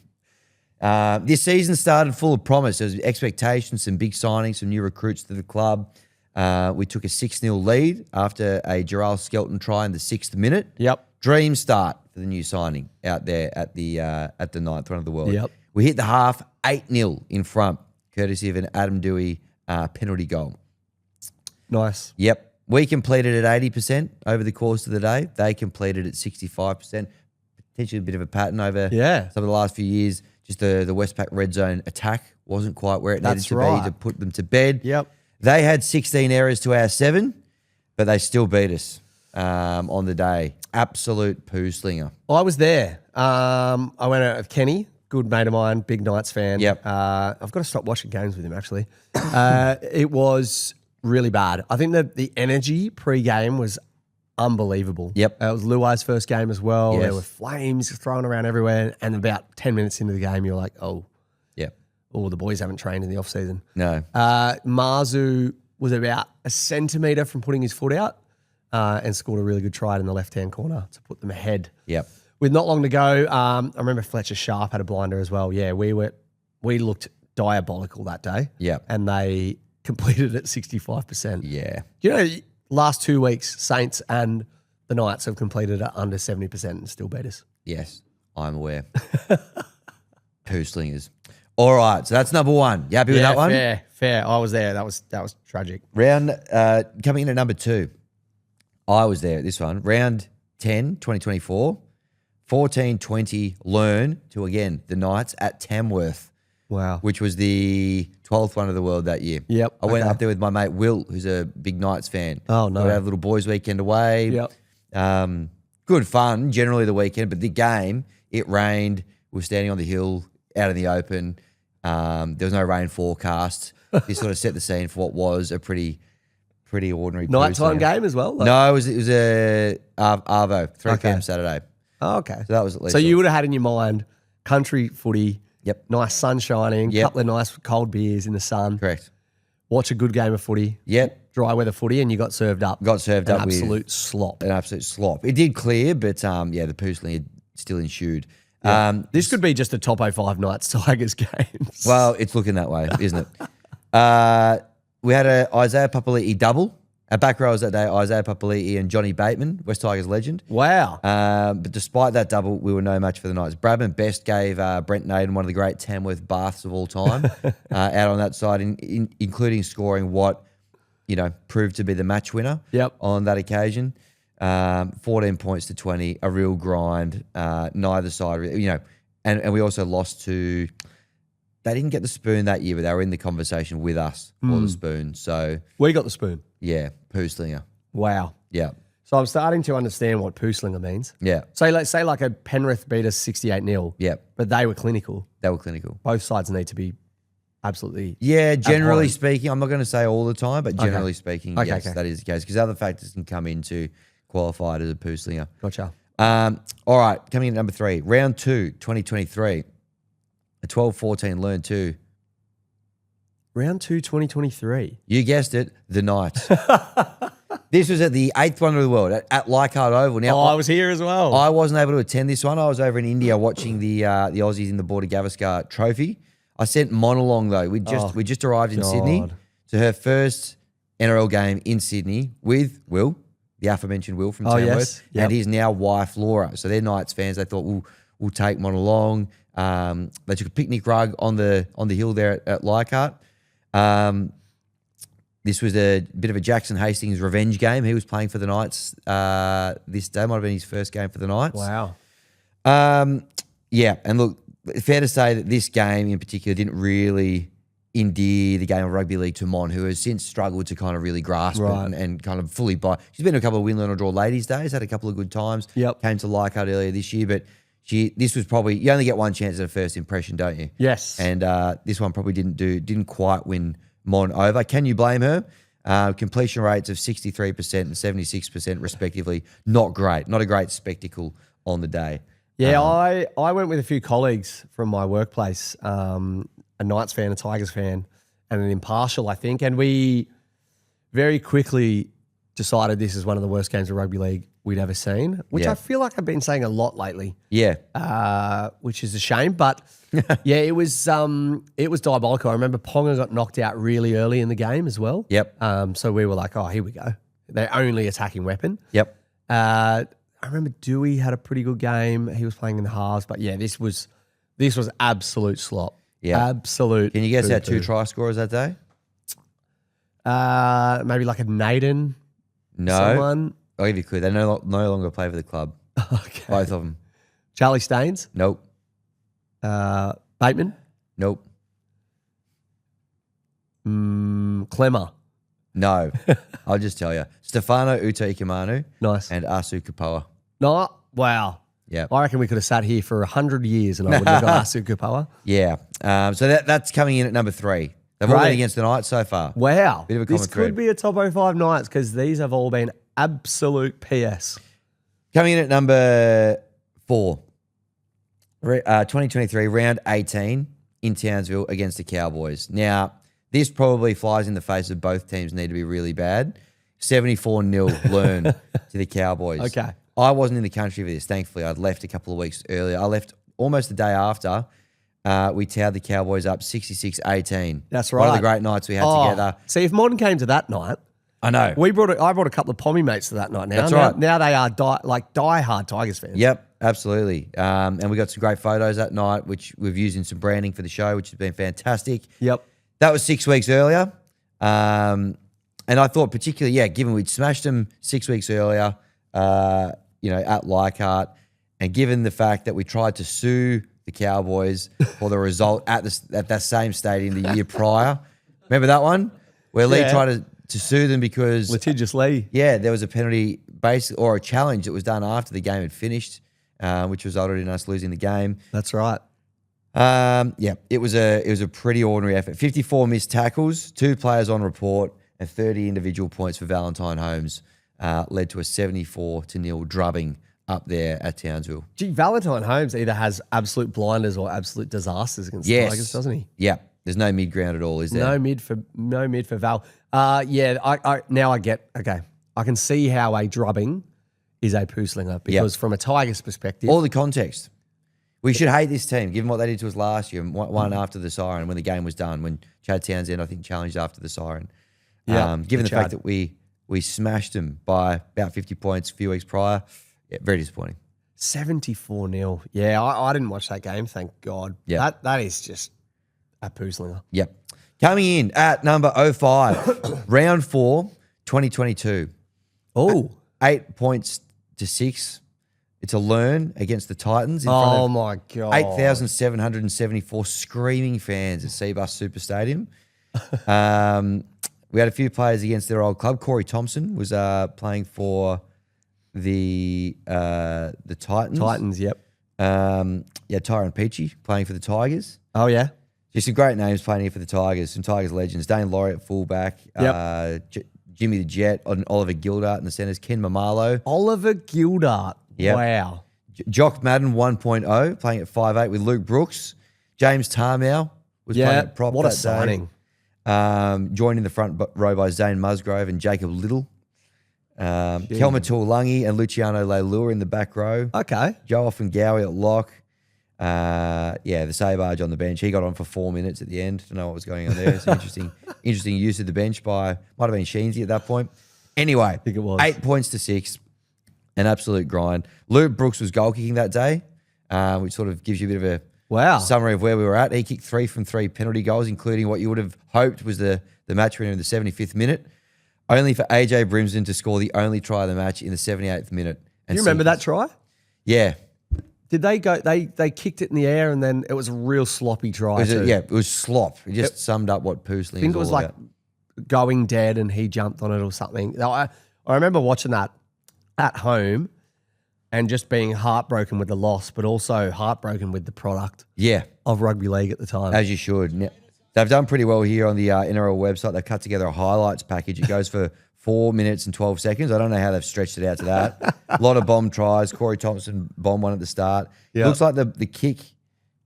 This season started full of promise. There was expectations, some big signings, some new recruits to the club. We took a 6-0 lead after a Gerald Skelton try in the 6th minute. Yep. Dream start for the new signing out there at the 9th one of the world. Yep. We hit the half 8-0 in front, courtesy of an Adam Dewey penalty goal. Nice. Yep. We completed at 80% over the course of the day. They completed at 65%. Potentially a bit of a pattern over some of the last few years. Just the Westpac red zone attack wasn't quite where it needed to be to put them to bed. Yep. They had 16 errors to our 7, but they still beat us on the day. Absolute poo slinger. I was there. I went out with Kenny, good mate of mine, big Knights fan. Yep. I've got to stop watching games with him, actually. It was really bad. I think that the energy pre-game was unbelievable. Yep. It was Luai's first game as well. Yes. There were flames thrown around everywhere. And about 10 minutes into the game, you're like, oh, the boys haven't trained in the off-season. No. Marzu was about a centimetre from putting his foot out and scored a really good try in the left-hand corner to put them ahead. Yep. With not long to go, I remember Fletcher Sharp had a blinder as well. Yeah, we looked diabolical that day. Yep. And they completed at 65%. Yeah. You know, last 2 weeks, Saints and the Knights have completed at under 70% and still beat us. Yes, I'm aware. Poo slingers. All right, so that's number 1. You happy with that one? Fair. I was there. That was tragic. Round coming in at number 2. I was there at this one. Round 10, 2024. 14-20 learn to, again, the Knights at Tamworth. Wow. Which was the 12th one of the world that year. Yep. I went up there with my mate Will, who's a big Knights fan. Oh, no. We had a little boys' weekend away. Yep. Good fun, generally the weekend, but the game, it rained. We were standing on the hill, out in the open. There was no rain forecast. This sort of set the scene for what was a pretty ordinary Nighttime game as well? No, it was a Arvo, 3 p.m. Saturday. Oh, okay. So that was at least. So you would have had in your mind country footy. Yep. Nice sun shining, Yep. couple of nice cold beers in the sun. Correct. Watch a good game of footy. Yep. Dry weather footy, and you got served up. Got served An up with absolute slop. an absolute slop. It did clear, but the poo slinger still ensued. This could be just a top 05 Knights Tigers games. Well, it's looking that way, isn't it? We had a Isaiah Papali'i double. Our back rows that day, Isaiah Papali'i and Johnny Bateman, West Tigers legend. Wow. But despite that double, we were no match for the Knights. Bradman Best gave Brent Naden one of the great Tamworth baths of all time out on that side, including scoring what, proved to be the match winner on that occasion. 14 points to 20, a real grind. Neither side, and we also lost to... They didn't get the spoon that year, but they were in the conversation with us for the spoon. So We got the spoon. yeah, poo slinger. Wow. Yeah, So I'm starting to understand what poo slinger means. yeah, So let's say like a Penrith beat us 68-0. yeah. But they were clinical. They were clinical. Both sides need to be absolutely... Yeah, generally home. speaking, I'm not going to say all the time, but generally speaking, Okay, yes, okay. that is the case because other factors can come into qualified as a poo slinger. Gotcha. All right, coming in at number 3, round 2, 2023, a 12-14 learn 2. Round 2, 2023. You guessed it, the Knights. This was at the 8th one of the world at Leichhardt Oval. Now, I was here as well. I wasn't able to attend this one. I was over in India watching the Aussies in the Border Gavaskar Trophy. I sent Mon along though. We just arrived in Sydney to her first NRL game in Sydney with Will, the aforementioned Will from Tamworth, yes. Yep. and his now wife Laura. So they're Knights fans. They thought we'll take Mon along. They took a picnic rug on the hill there at Leichhardt. This was a bit of a Jackson Hastings revenge game. He was playing for the Knights this day. Might have been his first game for the Knights. Wow. Yeah, and look, fair to say that this game in particular didn't really endear the game of rugby league to Mon, who has since struggled to kind of really grasp it and kind of fully buy. She's been to a couple of win, learn or draw ladies days, had a couple of good times. Yep. Came to Leichhardt earlier this year, but this was probably, you only get one chance at a first impression, don't you? Yes. And this one probably didn't quite win Mon over. Can you blame her? Completion rates of 63% and 76% respectively. Not great. Not a great spectacle on the day. Yeah, I went with a few colleagues from my workplace, a Knights fan, a Tigers fan, and an impartial, I think. And we very quickly decided this is one of the worst games of rugby league we'd ever seen, which Yeah. I feel like I've been saying a lot lately, which is a shame. But yeah, it was diabolical. I remember Ponga got knocked out really early in the game as well. Yep. So we were like, oh, here we go. Their only attacking weapon. Yep. I remember Dewey had a pretty good game. He was playing in the halves, but yeah, this was absolute slop. Yeah. Absolute. Can you guess our poo-poo. 2 try scorers that day? Maybe like a Naden. No. Someone. I'll give you a clue. They no longer play for the club. Okay. Both of them. Charlie Staines. Nope. Bateman. Nope. Clemmer. No. I'll just tell you. Stefano Utoikamanu Nice. and Asu Kapoa. No. Wow. Yeah. I reckon we could have sat here for 100 years and I wouldn't have got Asu Kupawa. Yeah. So that's coming in at number 3. They've all Great. been against the Knights so far. Wow. Bit of a this common could thread. be a top 05 Knights because these have all been absolute PS. Coming in at number 4. 2023, round 18 in Townsville against the Cowboys. Now, this probably flies in the face of both teams need to be really bad. 74-0 learn to the Cowboys. Okay. I wasn't in the country for this, thankfully. I'd left a couple of weeks earlier. I left almost the day after. We towed the Cowboys up 66-18. That's One of right. the great nights we had together. See, if Modern came to that night, I know. I brought a couple of Pommy mates to that night now. That's right. Now they are die-hard Tigers fans. Yep, absolutely. And we got some great photos that night, which we've used in some branding for the show, which has been fantastic. Yep. That was 6 weeks earlier. And I thought particularly, given we'd smashed them 6 weeks earlier, at Leichhardt, and given the fact that we tried to sue the Cowboys for the result at that same stadium the year prior. Remember that one? Where Lee tried to sue them because Litigious Lee. yeah, there was a penalty or a challenge that was done after the game had finished, which resulted in us losing the game. That's right. It was a pretty ordinary effort. 54 missed tackles, 2 players on report, and 30 individual points for Valentine Holmes led to a 74-0 drubbing up there at Townsville. Gee, Valentine Holmes either has absolute blinders or absolute disasters against the Tigers, doesn't he? Yeah. There's no mid ground at all, is there? No mid for Val. I now I get I can see how a drubbing is a Poo Slinger because from a Tigers perspective, All the context. We should hate this team, given what they did to us last year, and one after the siren when the game was done, when Chad Townsend, I think, challenged after the siren. Given the fact that we smashed them by about 50 points a few weeks prior, very disappointing. 74-0. Yeah, I didn't watch that game, thank God. Yeah. That is just a Poo Slinger. Yep. Coming in at number 05, round 4, 2022. Oh. 8 points to 6. It's a learn against the Titans in Oh front of my God. 8,774 screaming fans at Seabus Super Stadium. We had a few players against their old club. Corey Thompson was playing for the Titans. Titans, yep. Tyron Peachy playing for the Tigers. Oh yeah. Just some great names playing here for the Tigers. Some Tigers legends. Dane Laurie at fullback. Jimmy the Jet and Oliver Gildart in the centres. Ken Mamalo. Oliver Gildart. Yep. Wow. Jock Madden 1.0 playing at 5'8" with Luke Brooks. James Tarmow was playing at prop what a that signing. day. Joined in the front row by Zane Musgrove and Jacob Little. Kelma Tuolangi and Luciano Leilua in the back row. Okay. Joe Offengowie at lock. The Save-Arge on the bench. He got on for 4 minutes at the end. Don't know what was going on there. It's an interesting use of the bench might have been Sheensy at that point. Anyway, I think it was. 8 points to 6. An absolute grind. Luke Brooks was goal kicking that day, which sort of gives you a bit of a summary of where we were at. He kicked 3 from 3 penalty goals, including what you would have hoped was the match winner in the 75th minute, only for AJ Brimson to score the only try of the match in the 78th minute. Do you remember that try? Yeah. Did they go? They kicked it in the air and then it was a real sloppy try. It was slop. It just summed up what Poo Slinger I think it was all like about. going dead and he jumped on it or something. I remember watching that at home and just being heartbroken with the loss, but also heartbroken with the product of rugby league at the time. As you should. Now, they've done pretty well here on the NRL website. They've cut together a highlights package. It goes for 4 minutes and 12 seconds. I don't know how they've stretched it out to that. A lot of bomb tries. Corey Thompson bombed one at the start. Yep. Looks like the kick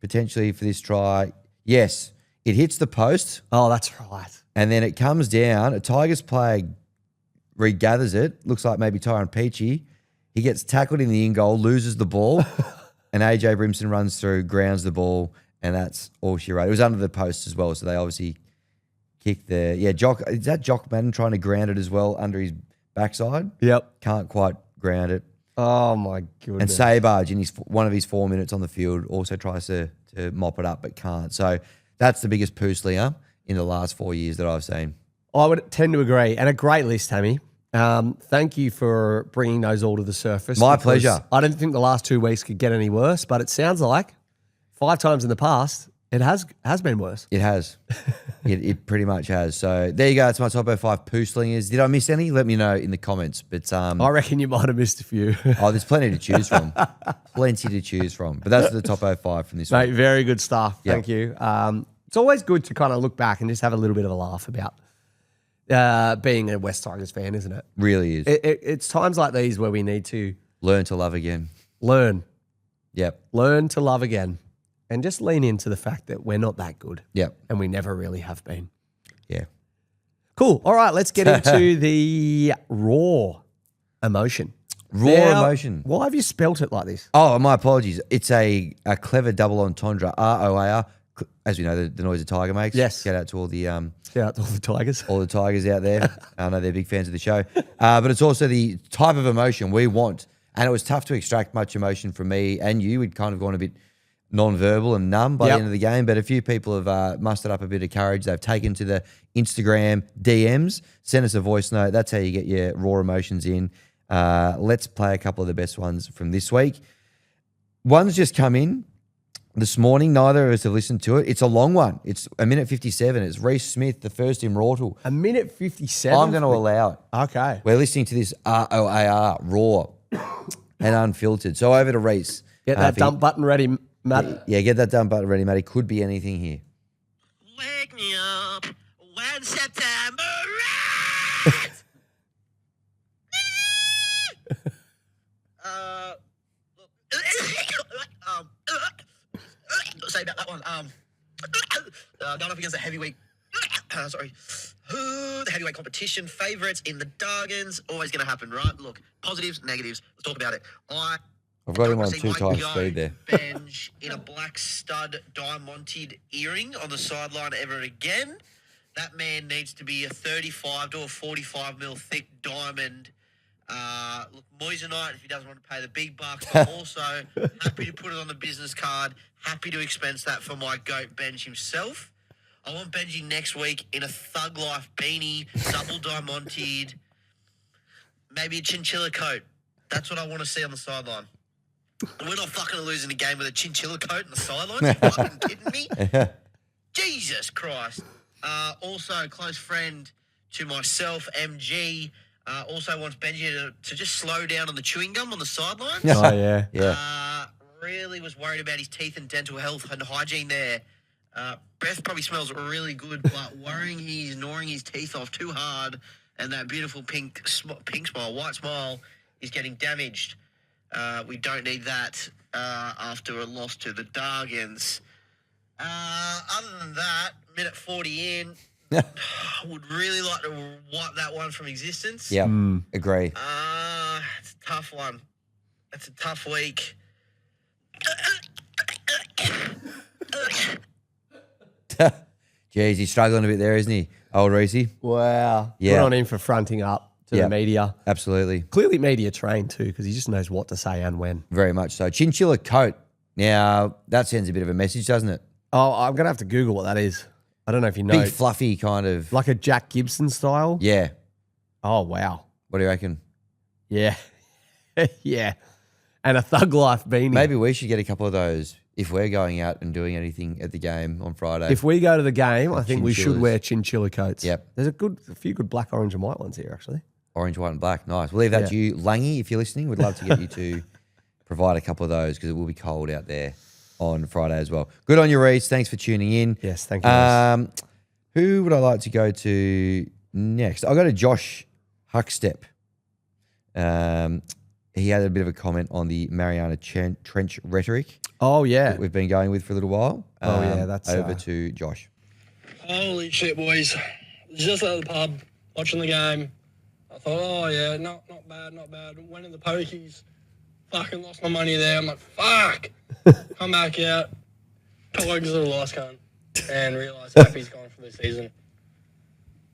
potentially for this try. Yes, it hits the post Oh, that's right. and then it comes down. A Tigers player regathers it. Looks like maybe Tyrone Peachy. He gets tackled in the in goal, loses the ball, and AJ Brimson runs through, grounds the ball, and that's all she wrote. It was under the post as well, so they obviously kicked the Jock. Is that Jock Madden trying to ground it as well under his backside? Yep. Can't quite ground it. Oh, my goodness. And Sabage in one of his 4 minutes on the field also tries to mop it up but can't. So that's the biggest Poo Slinger in the last 4 years that I've seen. I would tend to agree. And a great list, Tammy. Thank you for bringing those all to the surface. My pleasure. I didn't think the last 2 weeks could get any worse, but it sounds like 5 times in the past, it has been worse. It has. it pretty much has. So there you go. It's my top 5 Poo Slingers. Did I miss any? Let me know in the comments. But I reckon you might have missed a few. there's plenty to choose from. Plenty to choose from. But that's the top 5 from this Mate, week. very good stuff. Yep. Thank you. It's always good to kind of look back and just have a little bit of a laugh about being a West Tigers fan, isn't it? Really is. It's times like these where we need to Learn to love again. learn Yep. to love again, and just lean into the fact that we're not that good, Yep. and we never really have been. Yeah. Cool. All right, let's get into the raw emotion. Raw emotion. Why have you spelt it like this? Oh, my apologies. It's a clever double entendre. ROAR. As we know, the noise a tiger makes. Yes. Shout out to all the Shout out to all the Tigers. all the tigers out there. I know they're big fans of the show. But it's also the type of emotion we want. And it was tough to extract much emotion from me and you. We'd kind of gone a bit non-verbal and numb by the end of the game. But a few people have mustered up a bit of courage. They've taken to the Instagram DMs, sent us a voice note. That's how you get your raw emotions in. Let's play a couple of the best ones from this week. One's just come in this morning. Neither of us have listened to it. It's a long one. It's a minute 57. It's Reece Smith, the first in Rawtle. A minute 57. I'm going to allow it. Okay. We're listening to this ROAR, raw and unfiltered. So over to Reece. Get that dump button ready, Matt. Yeah, get that dump button ready, mate. It could be anything here. Wake me up when September ends. Say about that one. Going up against the heavyweight. Sorry. The heavyweight competition. Favourites in the Dargans. Always going to happen, right? Look, positives, negatives. Let's talk about it. I've got him on 2 times speed there. Benj in a black stud diamonted earring on the sideline ever again. That man needs to be a 35 to a 45 mil thick diamond. Look, Moissanite if he doesn't want to pay the big bucks, but also happy to put it on the business card. Happy to expense that for my goat Benj himself. I want Benji next week in a Thug Life beanie, double diamonted, maybe a chinchilla coat. That's what I want to see on the sideline. We're not fucking losing a game with a chinchilla coat on the sideline. You fucking kidding me? Jesus Christ. Also, close friend to myself, MG, also wants Benji to just slow down on the chewing gum on the sideline. Oh, yeah. Yeah. Really was worried about his teeth and dental health and hygiene there. Breath probably smells really good, but worrying he's gnawing his teeth off too hard and that beautiful white smile is getting damaged. We don't need that after a loss to the Dargans. Other than that, minute 40 in, I would really like to wipe that one from existence. Yep, agree. It's a tough one. It's a tough week. Jeez, he's struggling a bit there, isn't he? Old Reece? Wow. Yeah. Good on him for fronting up to the media. Absolutely. Clearly media trained too, because he just knows what to say and when. Very much so. Chinchilla coat. Now, that sends a bit of a message, doesn't it? Oh, I'm going to have to Google what that is. I don't know if you know. Big, fluffy kind of. Like a Jack Gibson style? Yeah. Oh, wow. What do you reckon? Yeah. Yeah. And a Thug Life beanie. Maybe we should get a couple of those if we're going out and doing anything at the game on Friday. If we go to the game, I think we should Chinchillas. wear chinchilla coats. Yep. There's a few good black, orange, and white ones here, actually. Orange, white, and black. Nice. We'll leave that to you, Langy, if you're listening. We'd love to get you to provide a couple of those because it will be cold out there on Friday as well. Good on you, Reece. Thanks for tuning in. Yes, thank you. Who would I like to go to next? I'll go to Josh Huckstep. He had a bit of a comment on the Mariana Trench rhetoric Oh, yeah. that we've been going with for a little while. Oh, yeah, that's, over to Josh. Holy shit, boys. Just out of the pub, watching the game. I thought, oh yeah, not bad. Went in the pokies, fucking lost my money there. I'm like, fuck. Come back out. Tigers are the last cunt. And realised Happy's gone for the season.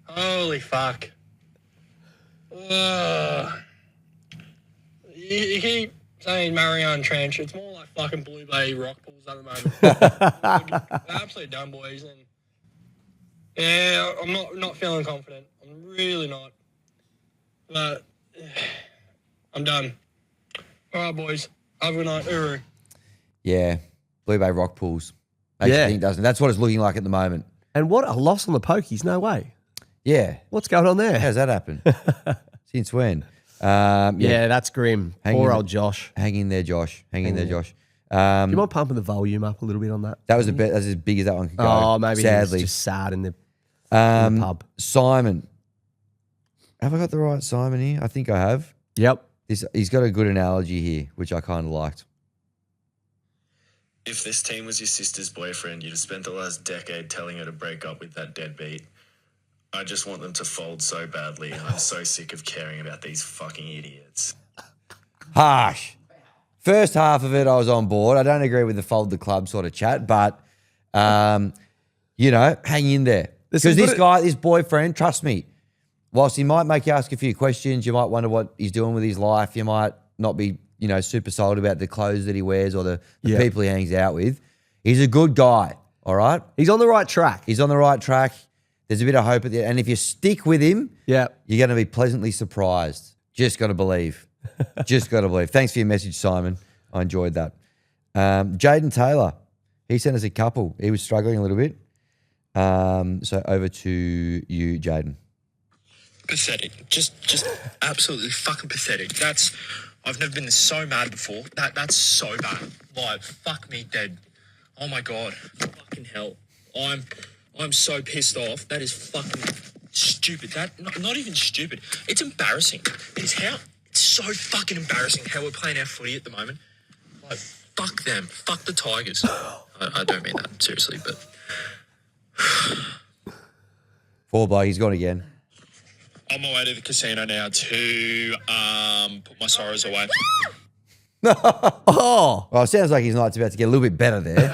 Holy fuck. You keep saying Marianne Trench. It's more like fucking Blue Bay rock pools at the moment. They're absolute dumb boys. And yeah, I'm not feeling confident. I'm really not. But I'm done. All right, boys. Have a good night. Uru. Yeah, Blue Bay rock pools. Makes you think, doesn't it? That's what it's looking like at the moment. And what a loss on the pokies. No way. Yeah. What's going on there? How's that happen? Since when? Yeah, that's grim. Poor old Josh. Hang in there, Josh. Hang in there, Josh. Do you mind pumping the volume up a little bit on that? That was a bit. That's as big as that one could go. Oh, maybe sadly. it's just sad in the pub. Simon. Have I got the right Simon here? I think I have. Yep. He's got a good analogy here, which I kind of liked. If this team was your sister's boyfriend, you'd have spent the last decade telling her to break up with that deadbeat. I just want them to fold so badly, and I'm so sick of caring about these fucking idiots. Harsh. First half of it, I was on board. I don't agree with the fold the club sort of chat, but, hang in there. Because this boyfriend, trust me, whilst he might make you ask a few questions, you might wonder what he's doing with his life. You might not be, super sold about the clothes that he wears or the people he hangs out with. He's a good guy, all right? He's on the right track. He's on the right track. There's a bit of hope at the end. And if you stick with him, you're going to be pleasantly surprised. Just got to believe. Just got to believe. Thanks for your message, Simon. I enjoyed that. Jaden Taylor, he sent us a couple. He was struggling a little bit. So over to you, Jaden. Pathetic. Just absolutely fucking pathetic. I've never been so mad before. That's so bad. Like, fuck me dead. Oh my God. Fucking hell. I'm so pissed off. That is fucking stupid. Not even stupid. It's embarrassing. It's so fucking embarrassing how we're playing our footy at the moment. Like, fuck them. Fuck the Tigers. I don't mean that seriously, but Poor bloke, he's gone again. on my way to the casino now to put my sorrows away. Well, it sounds like his night's about to get a little bit better there.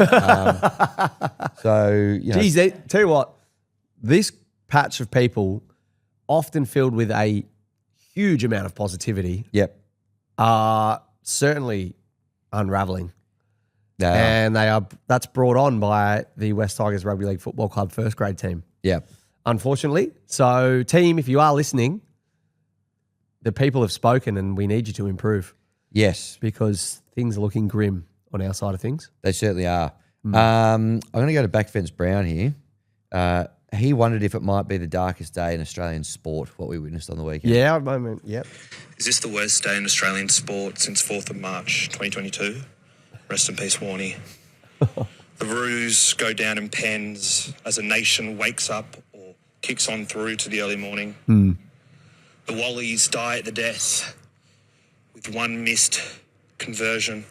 Geez, tell you what, this patch of people, often filled with a huge amount of positivity, are certainly unraveling. And that's brought on by the West Tigers Rugby League Football Club first grade team. Unfortunately. So, team, if you are listening, the people have spoken and we need you to improve. Yes. Because things are looking grim on our side of things. They certainly are. I'm going to go to Backfence Brown here. He wondered if it might be the darkest day in Australian sport, what we witnessed on the weekend. Yeah, at the moment, yep. Is this the worst day in Australian sport since 4th of March 2022? Rest in peace, Warnie. The Roos go down in pens as a nation wakes up or kicks on through to the early morning. The Wallies die at the death with one missed conversion.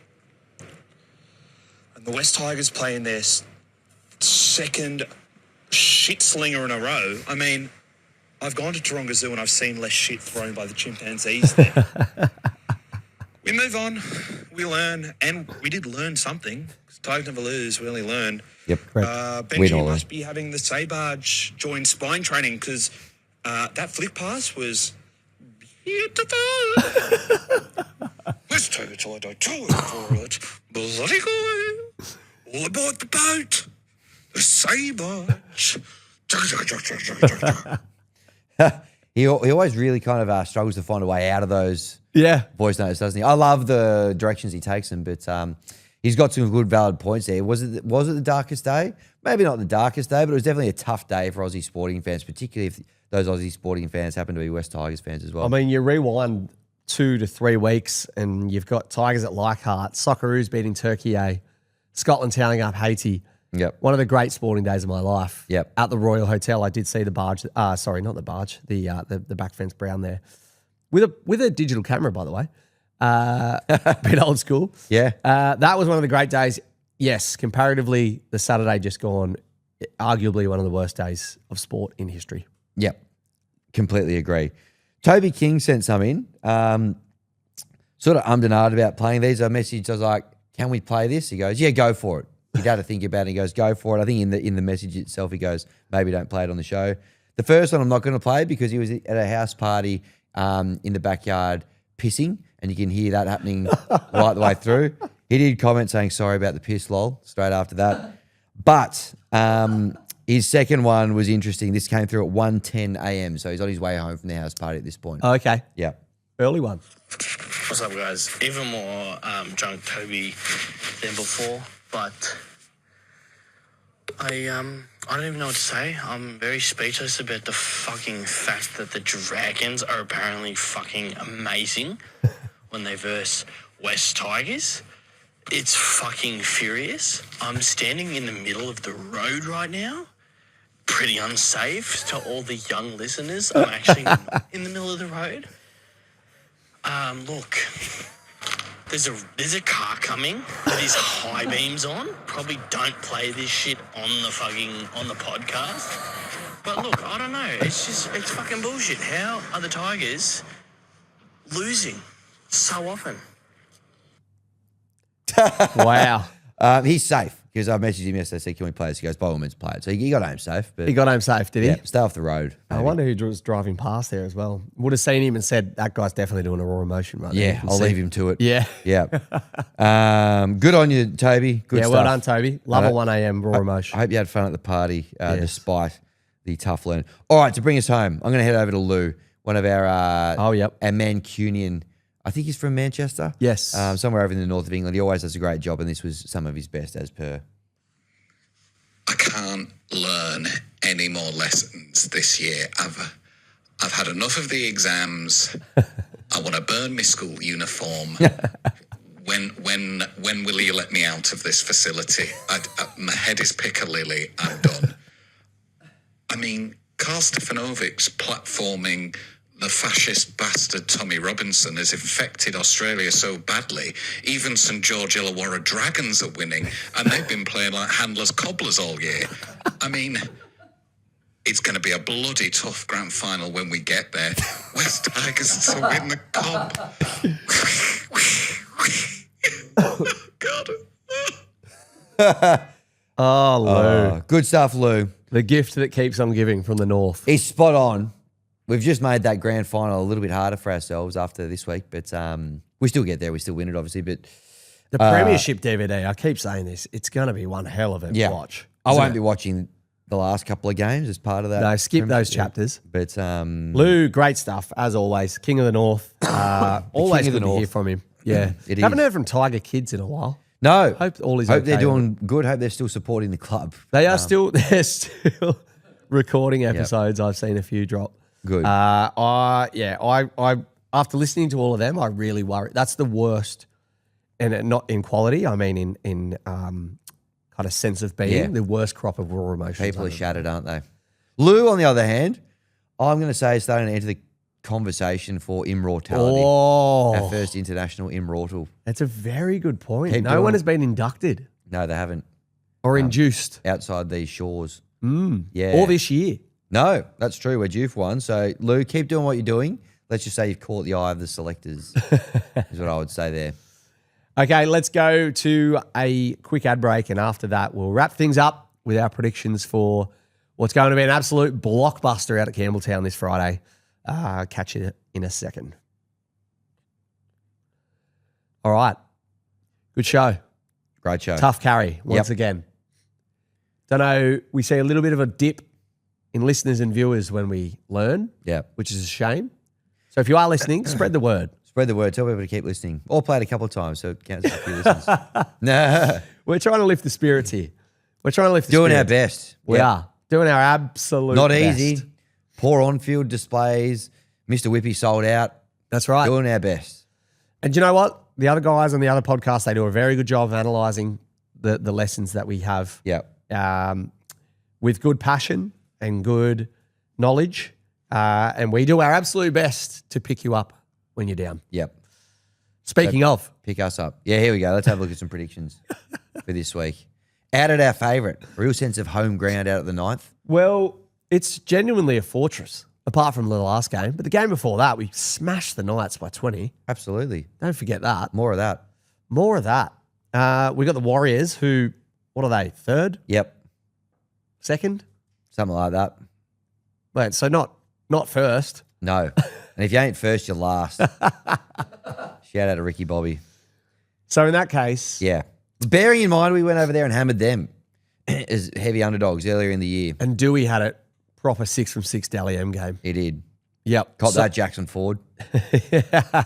And the West Tigers playing their second shit slinger in a row. I mean, I've gone to Taronga Zoo and I've seen less shit thrown by the chimpanzees there. We move on, we learn, and we did learn something. Tigers never lose, we only learn. Yep, correct. Benji must be having the Say-Barge join spine training because that flick pass was beautiful. Let's take it till I don't tell it for it. Bloody good. All aboard the boat. The Say-Barge. He always really kind of struggles to find a way out of those voice notes, doesn't he? I love the directions he takes them, but he's got some good valid points there. Was it the darkest day? Maybe not the darkest day, but it was definitely a tough day for Aussie sporting fans, particularly if those Aussie sporting fans happen to be West Tigers fans as well. I mean, you rewind 2 to 3 weeks and you've got Tigers at Leichhardt, Socceroos beating Turkey, Scotland toweling up Haiti. Yep. One of the great sporting days of my life. Yep. At the Royal Hotel, I did see the barge. Sorry, not the barge. The back fence brown there, with a digital camera, by the way. Bit old school. Yeah. That was one of the great days. Yes, comparatively, the Saturday just gone, arguably one of the worst days of sport in history. Yep. Completely agree. Toby King sent some in. Sort of ummed and ahed about playing these. I messaged, I was like, can we play this? He goes, yeah, go for it. He'd had to think about it. He goes, go for it. I think in the message itself, he goes, maybe don't play it on the show. The first one I'm not going to play because he was at a house party in the backyard pissing, and you can hear that happening right the way through. He did comment saying, sorry about the piss, lol, straight after that. But his second one was interesting. This came through at 1:10 a.m., so he's on his way home from the house party at this point. Oh, okay. Yeah. Early one. What's up, guys? Even more drunk Toby than before, but I don't even know what to say. I'm very speechless about the fucking fact that the Dragons are apparently fucking amazing when they verse West Tigers. It's fucking furious. I'm standing in the middle of the road right now. Pretty unsafe to all the young listeners. I'm actually in the middle of the road. Look, there's a car coming with his high beams on. Probably don't play this shit on the podcast. But look, I don't know. It's fucking bullshit. How are the Tigers losing so often? Wow. He's safe because I messaged him yesterday. I said, can we play this? He goes, by all means, play it. So he got home safe. But He got home safe, did he? yeah, stay off the road. I maybe. wonder who was driving past there as well. Would have seen him and said, that guy's definitely doing a raw emotion right now. Yeah, You can I'll see. leave him to it. Yeah. Yeah. Good on you, Toby. Good Yeah, stuff. well done, Toby. Love I a don't- 1 a.m. raw I emotion. hope you had fun at the party despite the tough learn. All right, to bring us home, I'm going to head over to Lou, one of our Oh, yep. our Mancunian. I think he's from Manchester. Yes. Somewhere over in the north of England. He always does a great job, and this was some of his best as per. I can't learn any more lessons this year. I've had enough of the exams. I want to burn my school uniform. When will you let me out of this facility? My head is piccalilli. I'm done. I mean, Karl Stefanovic's platforming the fascist bastard Tommy Robinson has infected Australia so badly, even St George Illawarra Dragons are winning, and they've been playing like handless cobblers all year. I mean, it's going to be a bloody tough grand final when we get there. West Tigers to win the cup. God. Oh, Lou. Good stuff, Lou. The gift that keeps on giving from the north. He's spot on. We've just made that grand final a little bit harder for ourselves after this week, but we still get there. We still win it, obviously. But The Premiership DVD, I keep saying this, it's going to be one hell of a watch. I isn't won't it? be watching the last couple of games as part of that. No, skip those Yeah. chapters. But Lou, great stuff, as always. King of the North. Always King of the good to hear North. from him. Yeah. It Haven't is. heard from Tiger Kids in a while. no, Hope all is hope okay. they're doing good. Hope they're still supporting the club. They are still recording episodes. I've seen a few drop. Good. I after listening to all of them, I really worry. That's the worst, and not in quality. I mean, in kind of sense of being, Yeah. the worst crop of raw emotions. People are I've ever- shattered, aren't they? Lou, on the other hand, I'm going to say is starting to enter the conversation for immortality. Our Oh, first international immortal. that's a very good point. Keep No doing one it. has been inducted No, they haven't. or induced Outside these shores. all Yeah. this year. No, that's true. We're due for one. So, Lou, keep doing what you're doing. Let's just say you've caught the eye of the selectors, is what I would say there. Okay, let's go to a quick ad break, and after that, we'll wrap things up with our predictions for what's going to be an absolute blockbuster out at Campbelltown this Friday. Catch you in a second. All right, good show. Great show. Tough carry once again. Don't know, we see a little bit of a dip in listeners and viewers when we learn, Yeah. which is a shame. So if you are listening, spread the word. Spread the word. Tell people to keep listening. Or play it a couple of times so it counts as a few listens. No. We're trying to lift the spirits here. We're trying to lift the Doing our spirits. best. We Yep. are. Doing our absolute Not best. easy. Poor on-field displays. Mr. Whippy sold out. That's right. Doing our best. And you know what? The other guys on the other podcasts, they do a very good job of analysing the lessons that we have Yep. with good passion and good knowledge. And we do our absolute best to pick you up when you're down. Yep. Speaking of, Pick us up. Yeah, here we go. Let's have a look at some predictions for this week. Out at our favourite. Real sense of home ground out at the 9th. well, it's genuinely a fortress apart from the last game. But the game before that, we smashed the Knights by 20. Absolutely. Don't forget that. More of that. More of that. We got the Warriors who, what are they, third? Yep. Second? Something like that. Wait, so not first. No. And if you ain't first, you're last. Shout out to Ricky Bobby. So in that case. Yeah. Bearing in mind, we went over there and hammered them as heavy underdogs earlier in the year. And Dewey had it proper 6 from 6 Dally M game. He did. Yep. Caught that Jackson Ford.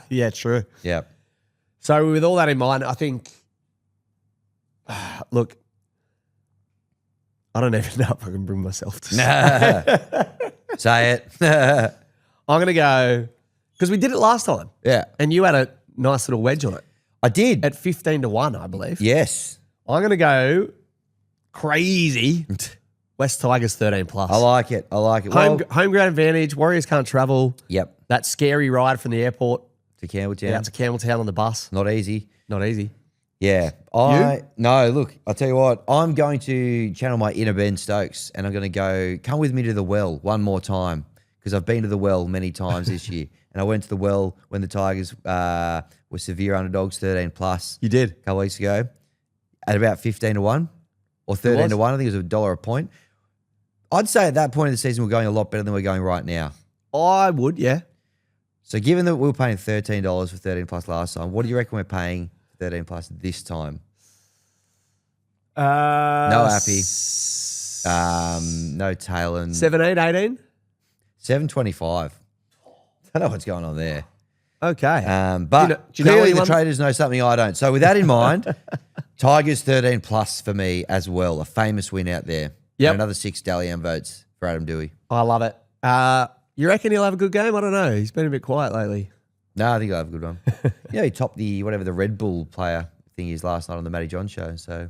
Yeah, true. Yep. So with all that in mind, I think, look, I don't even know if I can bring myself to say it. I'm going to go, because we did it last time. Yeah. And you had a nice little wedge on it. I did. At 15-1, I believe. Yes. I'm going to go crazy. West Tigers 13 plus. I like it. Home ground advantage. Warriors can't travel. Yep. That scary ride from the airport To Campbelltown. out to Campbelltown on the bus. Not easy. Not easy. Yeah. No, look, I'll tell you what. I'm going to channel my inner Ben Stokes and I'm going to go, come with me to the well one more time because I've been to the well many times this year. And I went to the well when the Tigers were severe underdogs, 13 plus. You did. A couple weeks ago at about 15-1 or 13-1. I think it was $1 a point. I'd say at that point in the season, we're going a lot better than we're going right now. I would, yeah. So given that we were paying $13 for 13 plus last time, what do you reckon we're paying 13 plus this time? No Appy. No Talon. 17, 18? 725. I don't know what's going on there. Okay. But do you know clearly the anyone? traders know something I don't. So with that in mind, Tigers 13 plus for me as well. A famous win out there. Yep. And another 6 Dally-M votes for Adam Dewey. I love it. You reckon he'll have a good game? I don't know. He's been a bit quiet lately. No, I think I'll have a good one. Yeah, he topped the Red Bull player thing is last night on the Matty John show. So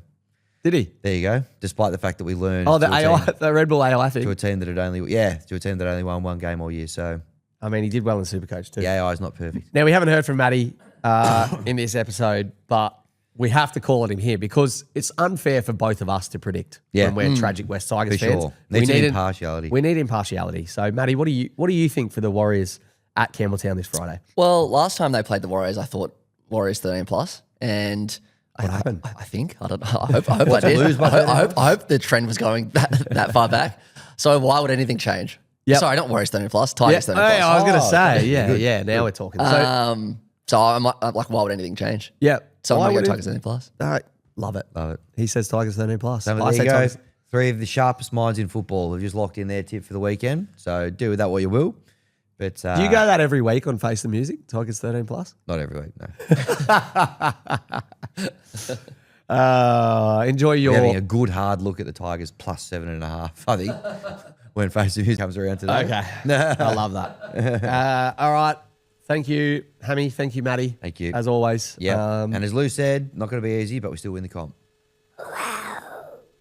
Did he? there you go. Despite the fact that we learned Oh, the to a AI, team- the Red Bull AI thing. to a team that had only won one game all year. So I mean, he did well in Supercoach too. the AI is not perfect. Now, we haven't heard from Matty in this episode, but we have to call it him here because it's unfair for both of us to predict when we're tragic West Tigers For fans. sure. Needs some impartiality. We need impartiality. So, Matty, what do you think for the Warriors at Campbelltown this Friday? Well, last time they played the Warriors, I thought Warriors 13 plus, and What happened? I think I don't know. I hope I did. I hope the trend was going that far back. So why would anything change? Yep. Sorry, not Warriors 13 plus. Tigers 13 Hey, plus. I was going to say, yeah. Now we're talking. So I'm like, why would anything change? Yeah. So I'm Why going to would go it- Tigers 13 plus. Love it. Love it. He says Tigers 13 plus. So I there say you go. Tigers. 3 of the sharpest minds in football have just locked in their tip for the weekend. So do with that what you will. But Do you go that every week on Face the Music? Tigers 13 plus. not every week, no. Enjoy We're having a your. good hard look at the Tigers plus 7.5, I think, when Face the Music comes around today. Okay. I love that. All right. Thank you, Hammy. Thank you, Matty. Thank you. As always. Yeah. And as Lou said, not going to be easy, but we still win the comp.